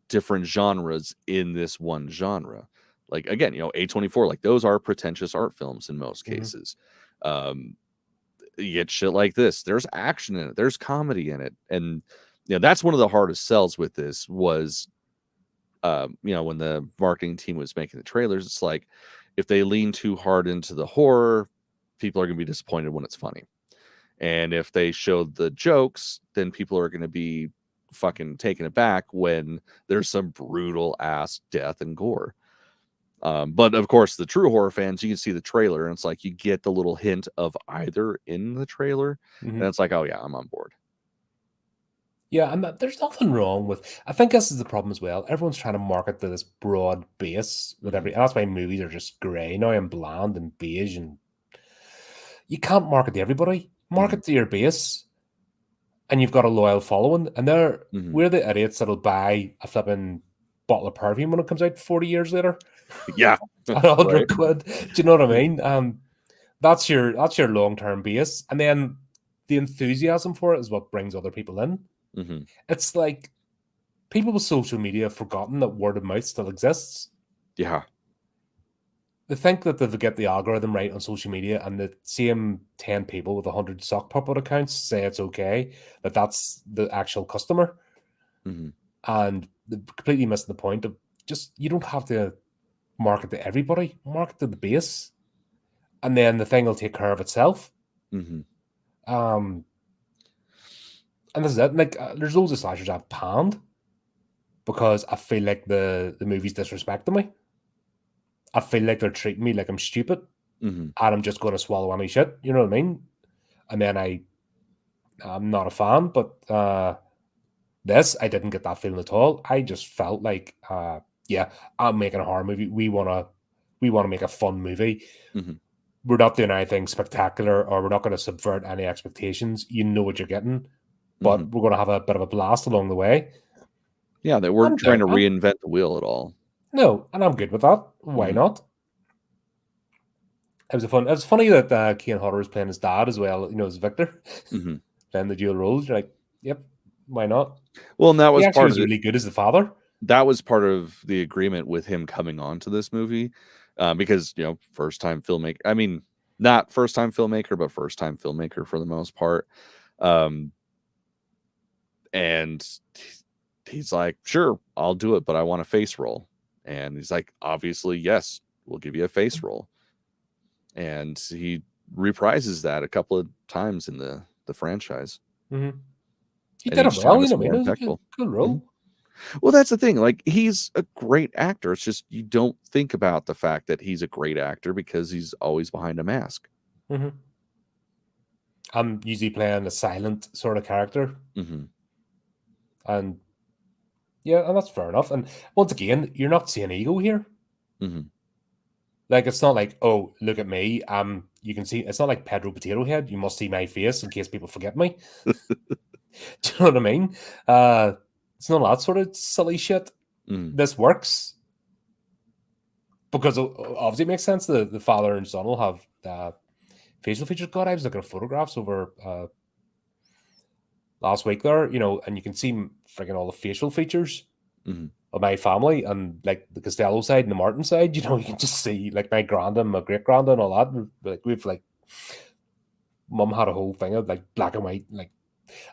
different genres in this one genre. Like again, A24, like those are pretentious art films in most cases. You get shit like this. There's action in it. There's comedy in it, and that's one of the hardest sells with this was, when the marketing team was making the trailers. It's like if they lean too hard into the horror, people are going to be disappointed when it's funny, and if they show the jokes, then people are going to be fucking taken aback when there's some brutal ass death and gore. But of course, the true horror fans, you can see the trailer, and it's like you get the little hint of either in the trailer, and it's like, oh yeah, I'm on board. Yeah, and there's nothing wrong with. I think this is the problem as well. Everyone's trying to market to this broad base with and that's why movies are just grey now and bland and beige, and you can't market to everybody. Market to your base, and you've got a loyal following. And we're the idiots that'll buy a flipping bottle of perfume when it comes out 40 years later. Yeah, at 100 quid. Do you know what I mean? That's your long-term base, and then the enthusiasm for it is what brings other people in. It's like people with social media have forgotten that word of mouth still exists. Yeah. They think that they'll get the algorithm right on social media, and the same 10 people with 100 sock puppet accounts say it's okay, that's the actual customer. And they're completely missing the point of just, you don't have to market to everybody, market to the base, and then the thing will take care of itself. And this is it. Like, there's loads of slashers I've panned because I feel like the movie's disrespecting me. I feel like they're treating me like I'm stupid, and I'm just going to swallow any shit. You know what I mean? And then I'm not a fan, but this, I didn't get that feeling at all. I just felt like, yeah, I'm making a horror movie. We want to make a fun movie. We're not doing anything spectacular, or we're not going to subvert any expectations. You know what you're getting, but we're going to have a bit of a blast along the way. Yeah, they weren't trying to reinvent the wheel at all. No, and I'm good with that. Why not? It was funny that Kane Hodder was playing his dad as well, as Victor, playing the dual roles. You're like, yep, why not? Well, and that was part of really good as the father. That was part of the agreement with him coming on to this movie, because first time filmmaker. I mean, not first time filmmaker, but first time filmmaker for the most part. And he's like, sure, I'll do it, but I want a face role. And he's like, obviously, yes, we'll give you a face role. And he reprises that a couple of times in the franchise. He did it well, it was a good role. Well, that's the thing. Like, he's a great actor. It's just you don't think about the fact that he's a great actor because he's always behind a mask. I'm usually playing a silent sort of character. And yeah, and that's fair enough. And once again, you're not seeing ego here. Like, it's not like, oh, look at me. You can see, it's not like Pedro Potato Head. You must see my face in case people forget me. Do you know what I mean? It's not that sort of silly shit. This works because obviously it makes sense. The father and son will have facial features. God, I was looking at photographs over last week there, and you can see freaking all the facial features of my family, and like the Costello side and the Martin side. You can just see like my granda and my great granda and all that. Like, we've like, mum had a whole thing of like black and white, like,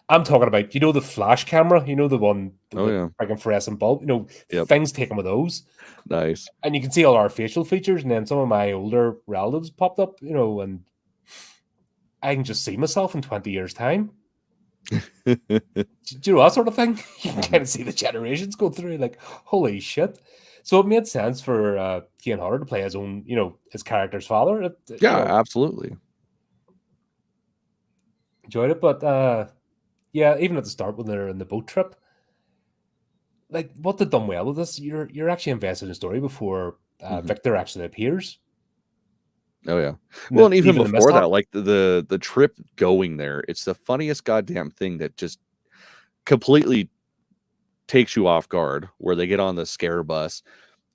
I'm talking about, the flash camera, the one, freaking fluorescent bulb, things taken with those. Nice. And you can see all our facial features, and then some of my older relatives popped up, and I can just see myself in 20 years' time. Do you know that sort of thing? You can kind of see the generations go through, like, holy shit. So it made sense for Kane Hodder to play his own, his character's father. Absolutely. Enjoyed it, but yeah, even at the start when they're in the boat trip, like what they've done well with this, you're actually invested in the story before Victor actually appears. Oh yeah. Well, and even before that, like the trip going there, it's the funniest goddamn thing that just completely takes you off guard, where they get on the scare bus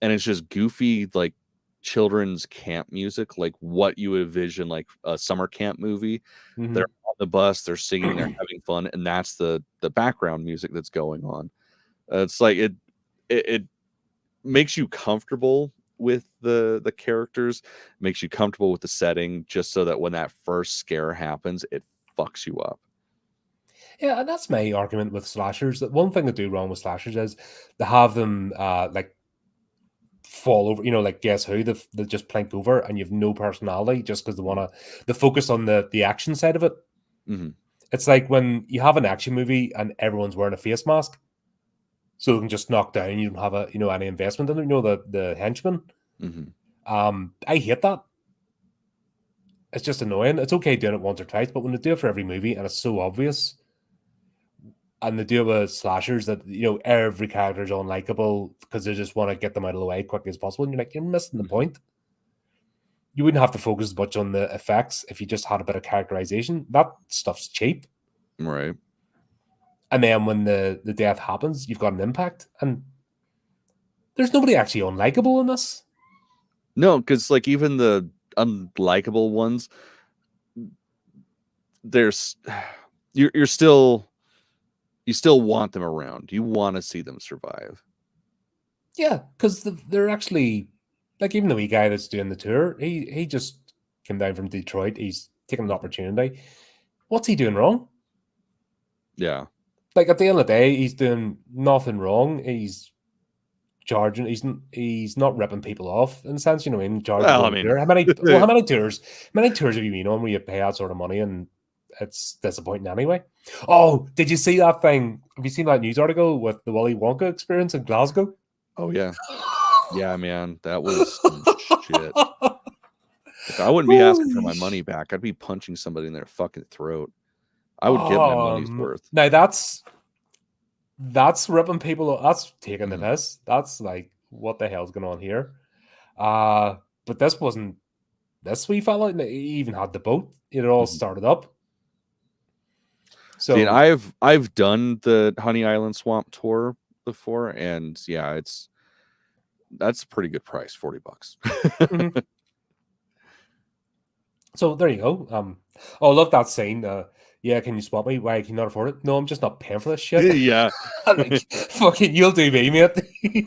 and it's just goofy, like children's camp music, like what you would envision like a summer camp movie. They're on the bus, they're singing, they're having fun, and that's the background music that's going on. It's like it makes you comfortable with the characters, makes you comfortable with the setting, just so that when that first scare happens, it fucks you up. Yeah, and that's my argument with slashers. That one thing they do wrong with slashers is they have them like fall over, like Guess Who, they just plank over, and you have no personality just because they focus on the action side of it. It's like when you have an action movie and everyone's wearing a face mask, so they can just knock down. You don't have any investment in it. The henchmen. I hate that. It's just annoying. It's okay doing it once or twice, but when they do it for every movie and it's so obvious, and they do it with slashers that every character is unlikable because they just want to get them out of the way as quickly as possible, and you're missing the point. You wouldn't have to focus as much on the effects if you just had a bit of characterization. That stuff's cheap, right? And then when the death happens, you've got an impact, and there's nobody actually unlikable in this. No, because like even the unlikable ones, there's you still want them around. You want to see them survive. Yeah, because they're actually, like, even the wee guy that's doing the tour, he just came down from Detroit. He's taking an opportunity. What's he doing wrong? Yeah. Like, at the end of the day, he's doing nothing wrong. He's charging. He's not ripping people off in a sense. In charging. Well, I mean, how many tours have you been on where you pay that sort of money and it's disappointing anyway? Oh, did you see that thing? Have you seen that news article with the Willy Wonka experience in Glasgow? Oh yeah, yeah, man, that was some shit. Like, I wouldn't be asking for my money back. I'd be punching somebody in their fucking throat. I would get my money's worth. Now that's ripping people. That's taking the piss. That's like, what the hell's going on here? But this wasn't this wee fella. He even had the boat. It all started up. So see, I've done the Honey Island Swamp tour before, and yeah, that's a pretty good price, $40. So there you go. I love that scene. Yeah, can you swap me? Why can you not afford it? No, I'm just not paying for this shit. Yeah. Like, fucking, you'll do me, mate.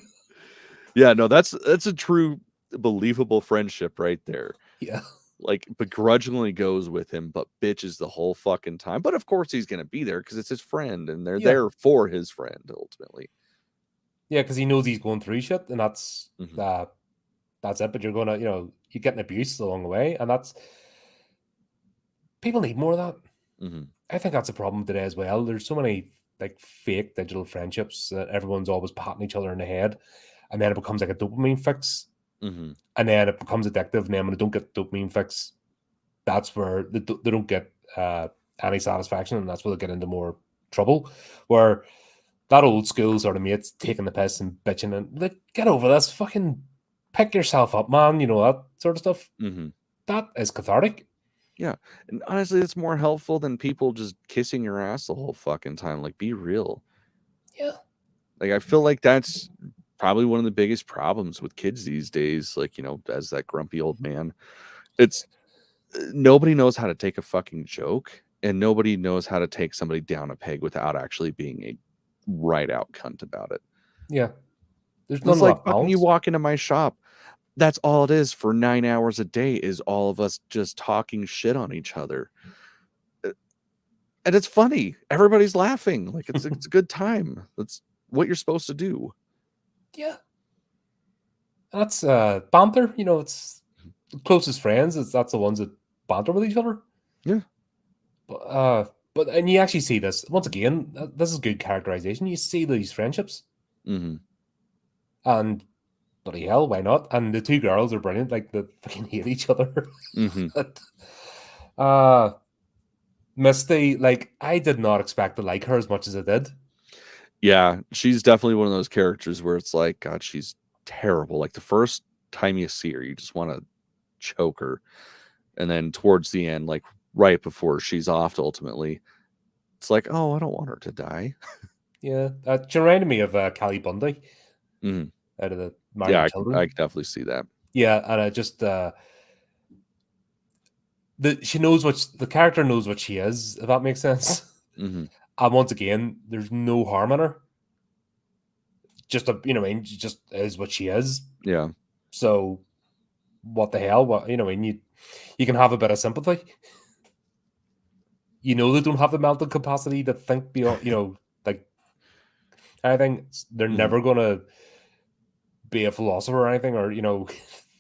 Yeah, no, that's a true believable friendship right there. Yeah. Like, begrudgingly goes with him, but bitches the whole fucking time. But of course he's gonna be there because it's his friend, and they're there for his friend ultimately. Yeah, because he knows he's going through shit, and that's it. But you're gonna, you're getting abused along the way, and that's, people need more of that. I think that's a problem today as well. There's so many like fake digital friendships that everyone's always patting each other in the head, and then it becomes like a dopamine fix, and then it becomes addictive. And then when they don't get the dopamine fix, that's where they don't get any satisfaction, and that's where they get into more trouble. Where that old school sort of mates taking the piss and bitching and like, get over this, fucking pick yourself up, man. That sort of stuff. That is cathartic. Yeah, and honestly, it's more helpful than people just kissing your ass the whole fucking time. Like, be real. Yeah. Like, I feel like that's probably one of the biggest problems with kids these days. Like, as that grumpy old man, it's nobody knows how to take a fucking joke, and nobody knows how to take somebody down a peg without actually being a right out cunt about it. Yeah. There's none like fucking you walk into my shop. That's all it is for 9 hours a day, is all of us just talking shit on each other. And it's funny. Everybody's laughing. Like, it's a good time. That's what you're supposed to do. Yeah. That's banter. It's the closest friends. That's the ones that banter with each other. Yeah. But and you actually see this once again. This is good characterization. You see these friendships, and bloody hell, why not? And the two girls are brilliant. Like they fucking hate each other. Misty, like I did not expect to like her as much as I did. Yeah, she's definitely one of those characters where it's like, God, she's terrible. Like the first time you see her, you just want to choke her. And then towards the end, like right before she's off ultimately, it's like, oh, I don't want her to die. Yeah, she reminded me of Callie Bundy out of the Married Children. I can definitely see that. Yeah, and I just she knows what the character knows what she is, if that makes sense. And once again, there's no harm in her. Just she just is what she is. Yeah. So what the hell? What you can have a bit of sympathy. They don't have the mental capacity to think beyond. Like I think they're never gonna be a philosopher or anything, or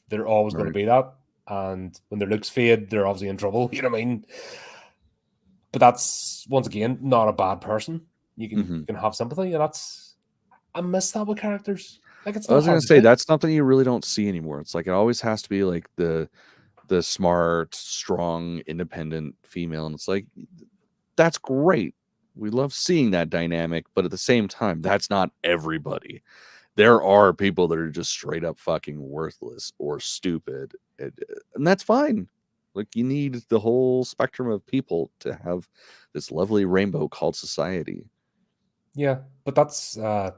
they're always going to be that. And when their looks fade, they're obviously in trouble. You know what I mean? But that's once again not a bad person. You can have sympathy, and I miss that with characters. Like I was gonna say that's something you really don't see anymore. It's like it always has to be like the smart, strong, independent female, and it's like that's great. We love seeing that dynamic, but at the same time, that's not everybody. There are people that are just straight up fucking worthless or stupid, and that's fine. Like you need the whole spectrum of people to have this lovely rainbow called society. Yeah, but that's and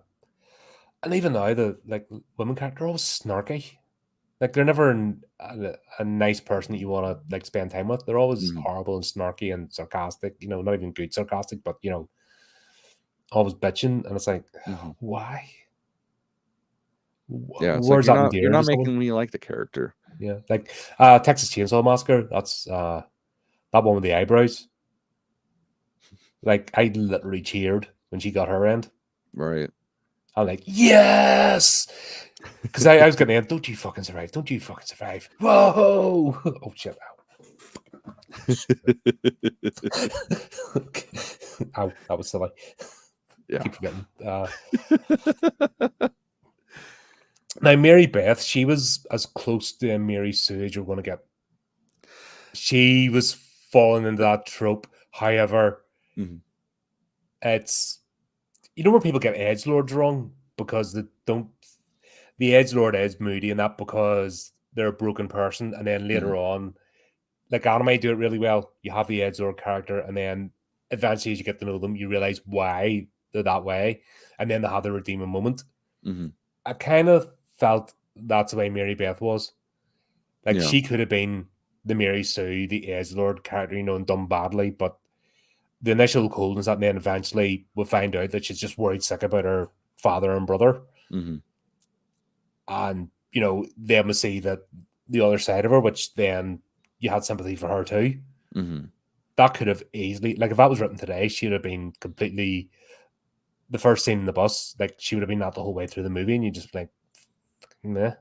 even now the women characters are always snarky. Like they're never a nice person that you want to like spend time with. They're always horrible and snarky and sarcastic. Not even good sarcastic, but always bitching. And it's like, why? Yeah, it's like you're not making me like the character. Yeah, like Texas Chainsaw Massacre. That's that one with the eyebrows. Like I literally cheered when she got her end. Right. I'm like, yes, because I was getting, don't you fucking survive? Don't you fucking survive? Whoa! Oh shit! Ow, that was silly. Yeah. Keep forgetting. Now, Mary Beth, she was as close to Mary Sue as you're going to get. She was falling into that trope. However, it's where people get edgelords wrong because they don't. The edgelord is moody and that because they're a broken person, and then later on, like anime do it really well. You have the edgelord character, and then eventually, as you get to know them, you realize why they're that way, and then they have the redeeming moment. I kind of felt that's the way Mary Beth was. Like she could have been the Mary Sue, the edgelord character, and done badly, but the initial coldness, and then eventually we'll find out that she's just worried sick about her father and brother. And, then we see that the other side of her, which then you had sympathy for her too. That could have easily, like if that was written today, she would have been completely the first scene in the bus, like she would have been that the whole way through the movie, and you just like, meh.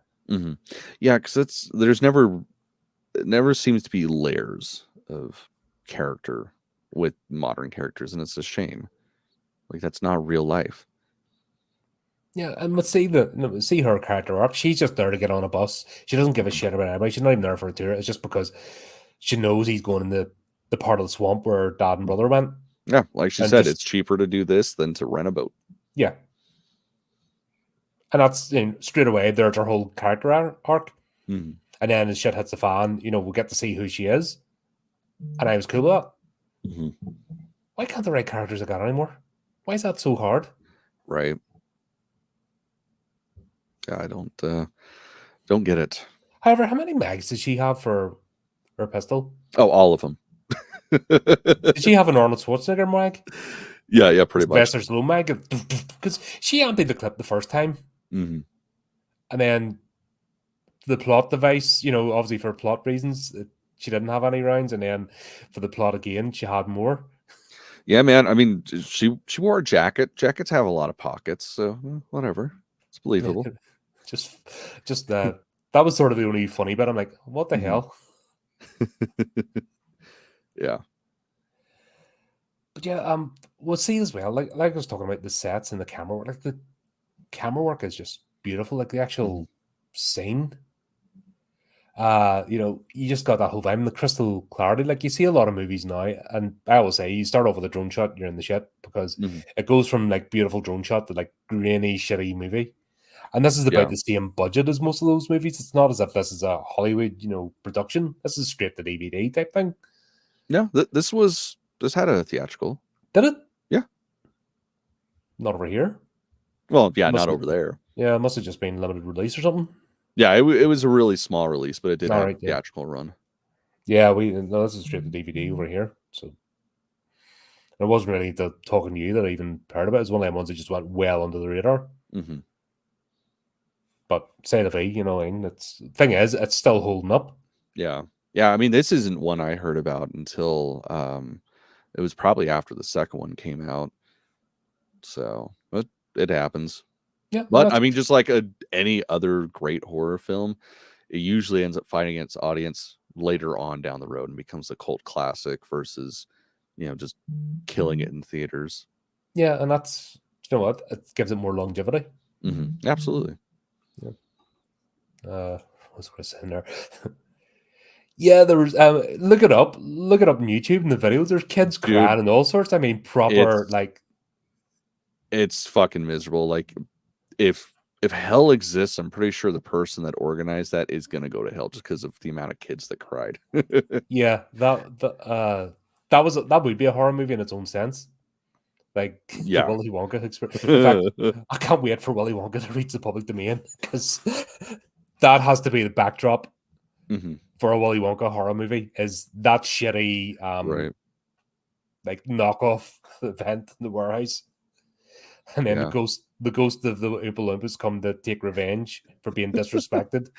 Yeah, because it never seems to be layers of character with modern characters, and it's a shame. Like that's not real life. Yeah, and let's see her character arc. She's just there to get on a bus. She doesn't give a shit about anybody. She's not even there for a tour. It's just because she knows he's going in the part of the swamp where dad and brother went. Yeah, like she said, it's cheaper to do this than to rent a boat. Yeah. And that's straight away, there's her whole character arc. And then as shit hits the fan, we'll get to see who she is. And I was cool with that. Why can't the right characters like that anymore? Why is that so hard? Right. Yeah, I don't get it. However, how many mags did she have for her pistol? Oh, all of them. Did she have an Arnold Schwarzenegger mag? Yeah, pretty much. Vester's low mag, because she emptied the clip the first time, and then the plot device, obviously for plot reasons, she didn't have any rounds, and then for the plot again, she had more. Yeah, man. I mean, she wore a jacket. Jackets have a lot of pockets, so whatever. It's believable. Just that was sort of the only funny bit. I'm like, what the hell? Yeah. But yeah, we'll see as well. Like I was talking about the sets and the camera work. Like the camera work is just beautiful. Like the actual scene. You just got that whole vibe and the crystal clarity. Like you see a lot of movies now, and I always say you start off with a drone shot, you're in the shit because it goes from like beautiful drone shot to like grainy, shitty movie. And this is about the same budget as most of those movies. It's not as if this is a Hollywood, production. This is straight to DVD type thing. No, this had a theatrical. Did it? Yeah. Not over here. Well, yeah, not over there. Yeah, it must have just been limited release or something. Yeah, it was a really small release, but it did have a theatrical run. Yeah, this is straight to DVD over here. So it wasn't really the talking to you that I even heard about it. It's one of them ones that just went well under the radar. But say the fee, thing is, it's still holding up. Yeah. Yeah, I mean, this isn't one I heard about until it was probably after the second one came out. So, but it happens. Yeah. But I mean, just like any other great horror film, it usually ends up finding its audience later on down the road and becomes a cult classic versus, just killing it in theaters. Yeah, and that's, what? It gives it more longevity. Absolutely. Yeah. What's I saying there? Yeah, there was. Look it up on YouTube in the videos. There's kids crying and all sorts. I mean, proper it's fucking miserable. Like, if hell exists, I'm pretty sure the person that organized that is gonna go to hell just because of the amount of kids that cried. Yeah, that would be a horror movie in its own sense. Like the Willy Wonka experience. In fact, I can't wait for Willy Wonka to reach the public domain because that has to be the backdrop for a Willy Wonka horror movie. Is that shitty, like knockoff event in the warehouse, and then the ghost of the Oompa Loompas come to take revenge for being disrespected.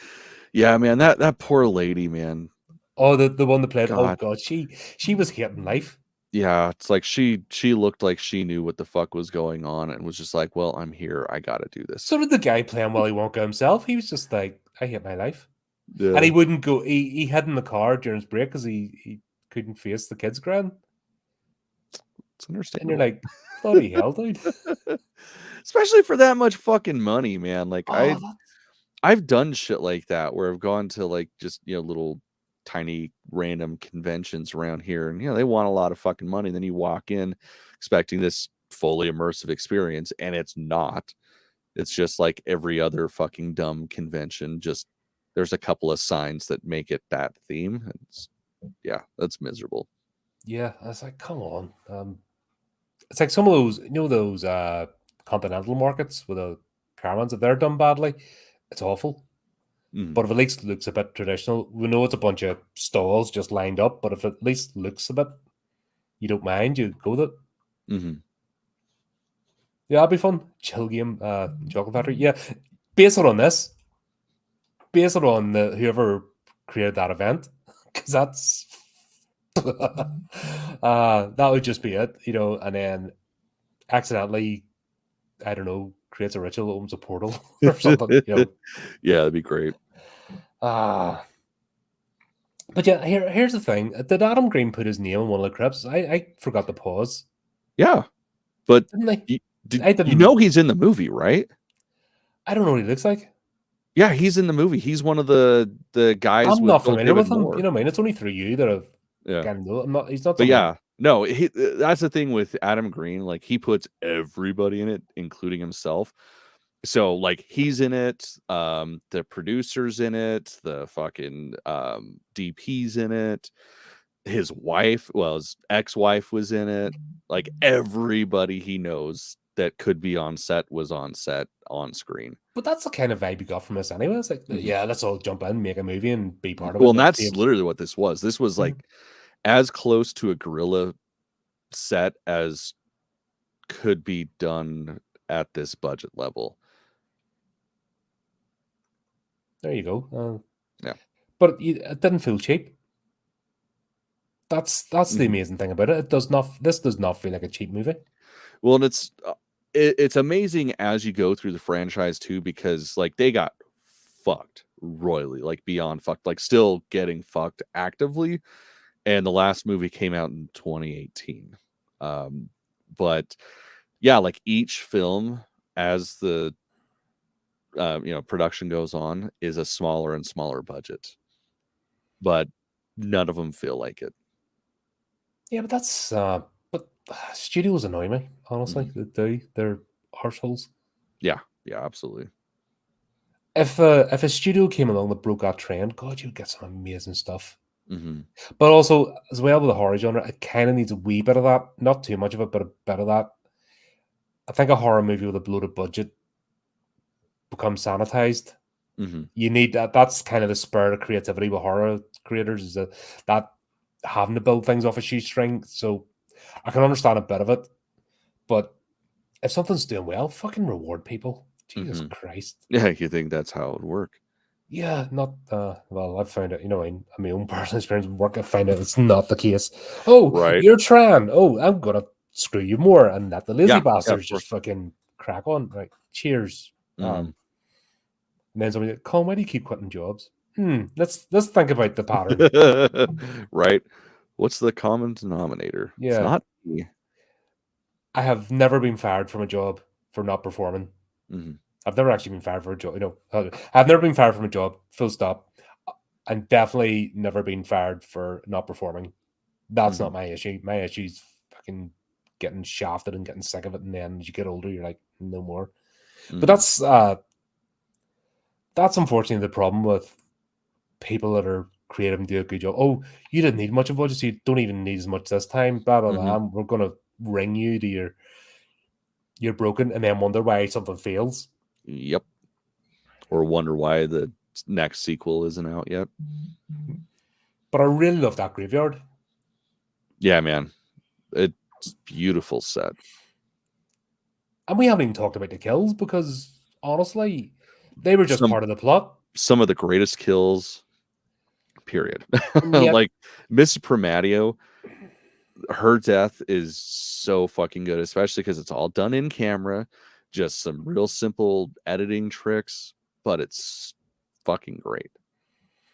Yeah, man, that poor lady, man. Oh, the one that played. God. Oh God, she was hating life. Yeah, it's like she looked like she knew what the fuck was going on and was just like, well, I'm here. I got to do this. So did the guy playing Willy Wonka himself. He was just like, I hate my life. Yeah. And he wouldn't go. He hid in the car during his break because he couldn't face the kids crying. It's understandable. And you're like, bloody hell, dude. Especially for that much fucking money, man. Like, I've done shit like that where I've gone to like just, little tiny random conventions around here, and they want a lot of fucking money. And then you walk in expecting this fully immersive experience, and it's not. It's just like every other fucking dumb convention. Just there's a couple of signs that make it that theme. That's miserable. Yeah, I was like, come on. It's like some of those, those continental markets with the caravans, if they're done badly, it's awful. But if at least looks a bit traditional, we know it's a bunch of stalls just lined up, but if it at least looks a bit, you don't mind, you go with it. Yeah, that'd be fun. Chill game, Chocolate Factory. Yeah, base it on this. Base it on whoever created that event, because that's that would just be it, and then accidentally, I don't know, creates a ritual that opens a portal or something. Yeah, that'd be great. But yeah, here's the thing. Did Adam Green put his name on one of the crypts? I forgot to pause. Yeah, but didn't he's in the movie, right? I don't know what he looks like. Yeah, he's in the movie. He's one of the guys. I'm not familiar with him. You know what I mean? It's only through you that I've he's not. But yeah, no, that's the thing with Adam Green. Like, he puts everybody in it, including himself. So like, he's in it, the producer's in it, the fucking DP's in it, his wife, his ex-wife was in it. Like, everybody he knows that could be on set was on set, on screen. But that's the kind of vibe you got from this anyway. It's like, yeah, let's all jump in, make a movie, and be part of it. Well, and that's literally what this was. This was like as close to a guerrilla set as could be done at this budget level. There you go. Yeah, but it didn't feel cheap. That's the amazing thing about it. This does not feel like a cheap movie. Well, and it's amazing as you go through the franchise too, because like they got fucked royally, like beyond fucked, like still getting fucked actively. And the last movie came out in 2018. But yeah, like each film, as the production goes on, is a smaller and smaller budget, but none of them feel like it. Yeah, but that's but studios annoy me, honestly. They're arseholes. Yeah, absolutely. If a studio came along that broke that trend, God, you'd get some amazing stuff. Mm-hmm. But also, as well with the horror genre, it kind of needs a wee bit of that. Not too much of it, but a bit of that. I think a horror movie with a bloated budget becomes sanitized. Mm-hmm. You need that. That's kind of the spirit of creativity with horror creators, is that having to build things off a shoestring. So I can understand a bit of it, but if something's doing well, fucking reward people. Jesus Christ. Yeah, you think that's how it would work? Yeah, not well, I've found it, in my own personal experience with work, I find out it's not the case. Oh, Right. you're trying. Oh, I'm gonna screw you more, and let the lazy bastards of just fucking crack on. Right. Cheers. Mhm. And then somebody, Colin, why do you keep quitting jobs? Let's think about the pattern. Right. What's the common denominator? It's Yeah. not me. I have never been fired from a job for not performing. Mm-hmm. I've never actually been fired for a job. I've never been fired from a job, full stop. And definitely never been fired for not performing. That's not my issue. My issue is fucking getting shafted and getting sick of it. And then as you get older, you're like, no more. But that's unfortunately the problem with people that are creative and do a good job. Oh, you didn't need much of a budget, so you don't even need as much this time. Blah blah blah. We're gonna ring you to you're broken, and then wonder why something fails. Yep. Or wonder why the next sequel isn't out yet. But I really love that graveyard. Yeah, man. It's beautiful set. And we haven't even talked about the kills because honestly, they were just part of the plot. Some of the greatest kills, period. Like Miss Primadio, her death is so fucking good, especially because it's all done in camera. Just some real simple editing tricks, but it's fucking great.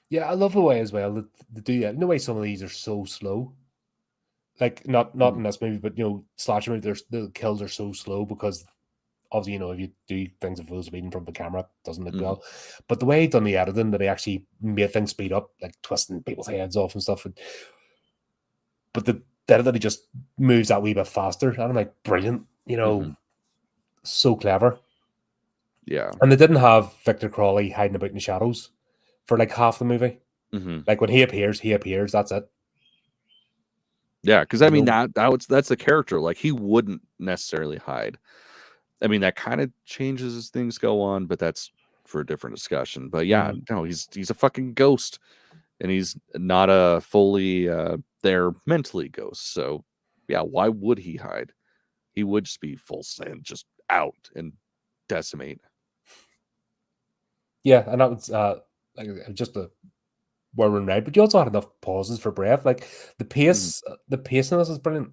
Yeah, I love the way as well that they do that. In the way some of these are so slow. Like not in this movie, but slasher movies, the kills are so slow because obviously, if you do things at full speed in front of the camera, it doesn't look well. But the way he done the editing, that he actually made things speed up, like twisting people's heads off and stuff. But the edit that he just moves that wee bit faster, and I'm like, brilliant, so clever. Yeah. And they didn't have Victor Crawley hiding about in the shadows for like half the movie. Like when he appears, that's it. Yeah, because I mean that's the character. Like he wouldn't necessarily hide. I mean that kind of changes as things go on, but that's for a different discussion. But yeah, no, he's a fucking ghost, and he's not a fully there mentally ghost. So yeah, why would he hide? He would just be full send, just out and decimate. Yeah, and that was like just a whirling ride, but you also had enough pauses for breath. Like the pace, the pace in this is brilliant.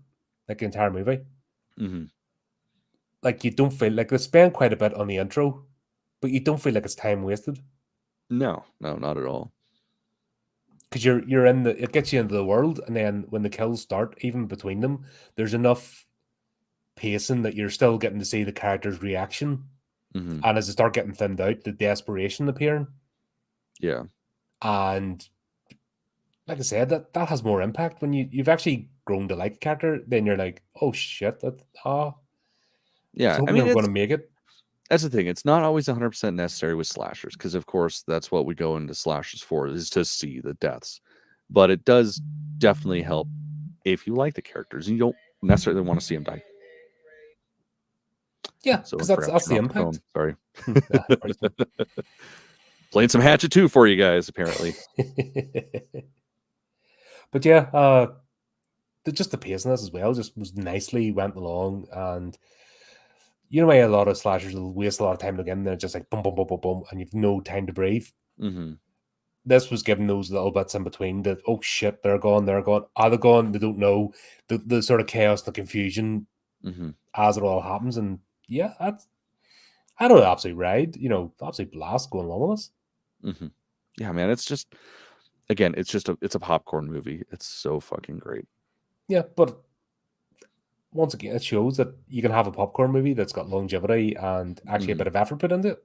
Like the entire movie. Like you don't feel like they spend quite a bit on the intro, but you don't feel like it's time wasted. No, not at all. Because you're in it gets you into the world, and then when the kills start, even between them, there's enough pacing that you're still getting to see the character's reaction. And as they start getting thinned out, the desperation appearing. Yeah. And like I said, that has more impact when you've actually grown to like a character. Then you're like, oh shit, yeah. I mean, we're going to make it. That's the thing. It's not always 100% necessary with slashers, because of course that's what we go into slashers for, is to see the deaths. But it does definitely help if you like the characters and you don't necessarily want to see them die. Yeah, because that's the impact. Sorry. Playing some Hatchet 2 for you guys, apparently. But yeah, just the pace in this as well just was nicely went along, and why a lot of slashers will waste a lot of time again, and they're just like boom, boom, boom, boom, boom, and you've no time to breathe. This was giving those little bits in between that, oh shit, they're gone, are they gone? They don't know, the sort of chaos, the confusion as it all happens. And yeah, I don't know, absolute ride, absolute blast going along with us. Yeah, man, it's just, again, it's a popcorn movie. It's so fucking great. Yeah, but once again, it shows that you can have a popcorn movie that's got longevity and actually a bit of effort put into it.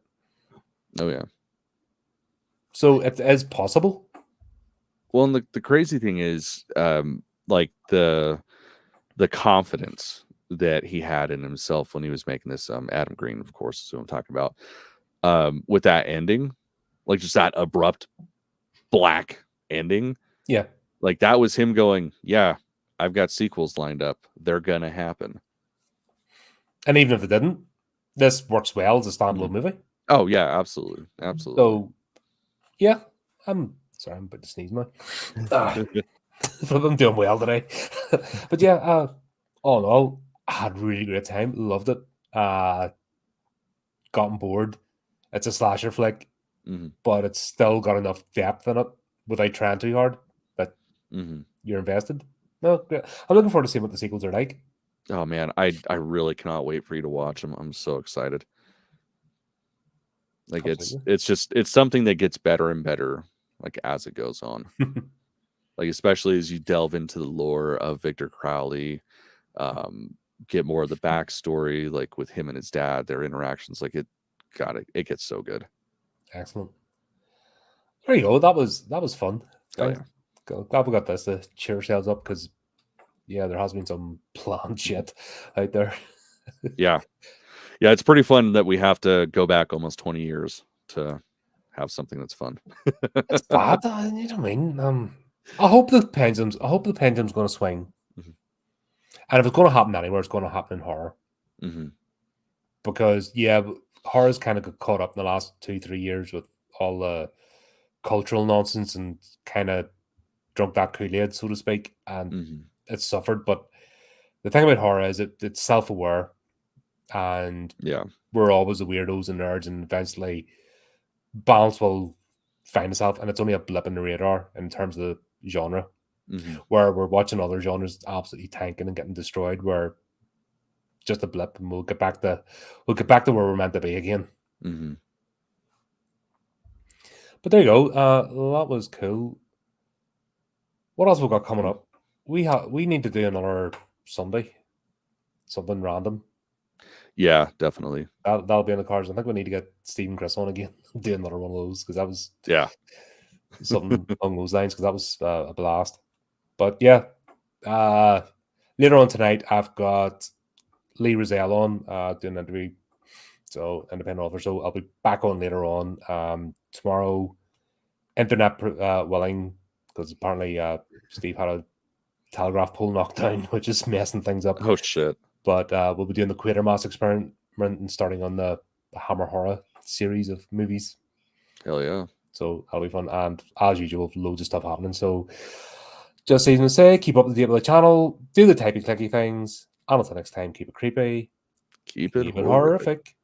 Oh yeah. So it is possible. Well, and the crazy thing is, like the confidence that he had in himself when he was making this. Adam Green, of course, is who I'm talking about. With that ending, like just that abrupt black ending. Yeah. Like that was him going, yeah, I've got sequels lined up. They're gonna happen. And even if it didn't, this works well as a standalone movie. Oh yeah, absolutely. Absolutely. So yeah, I'm sorry, I'm about to sneeze now. I'm doing well today. But yeah, all in all, I had a really great time. Loved it. Got on board. It's a slasher flick, but it's still got enough depth in it without trying too hard that you're invested. No, I'm looking forward to seeing what the sequels are like. Oh man, I really cannot wait for you to watch them. I'm so excited. Like it's something that gets better and better like as it goes on. Like especially as you delve into the lore of Victor Crowley, get more of the backstory, like with him and his dad, their interactions. Like it gets so good. Excellent. There you go. That was fun. Oh yeah. Glad we got this to cheer ourselves up because yeah, there has been some planned shit out there. Yeah. Yeah, it's pretty fun that we have to go back almost 20 years to have something that's fun. It's bad, you know what I mean? I hope the pendulum's going to swing. And if it's going to happen anywhere, it's going to happen in horror. Because yeah, horror's kind of got caught up in the last 2-3 years with all the cultural nonsense and kind of drunk that Kool-Aid, so to speak, and it's suffered. But the thing about horror is it's self-aware, and yeah, we're always the weirdos and nerds, and eventually balance will find itself, and it's only a blip in the radar in terms of the genre, where we're watching other genres absolutely tanking and getting destroyed, where just a blip, and we'll get back to where we're meant to be again. But there you go. That was cool. What else we got coming up? We need to do another Sunday, something random. Yeah, definitely. That'll be in the cards. I think we need to get Steve and Chris on again, do another one of those because that was something along those lines because that was a blast. But yeah, later on tonight I've got Lee Rozelle on doing an interview, so independent author. So I'll be back on later on tomorrow. Internet willing, because apparently Steve had a telegraph pole knockdown, which is messing things up. Oh shit! But we'll be doing the Quatermass experiment and starting on the Hammer Horror series of movies. Hell yeah! So that'll be fun, and as usual, loads of stuff happening. So just as I say, keep up to date with the channel, do the typey clicky things, and until next time, keep it creepy, keep it horrific.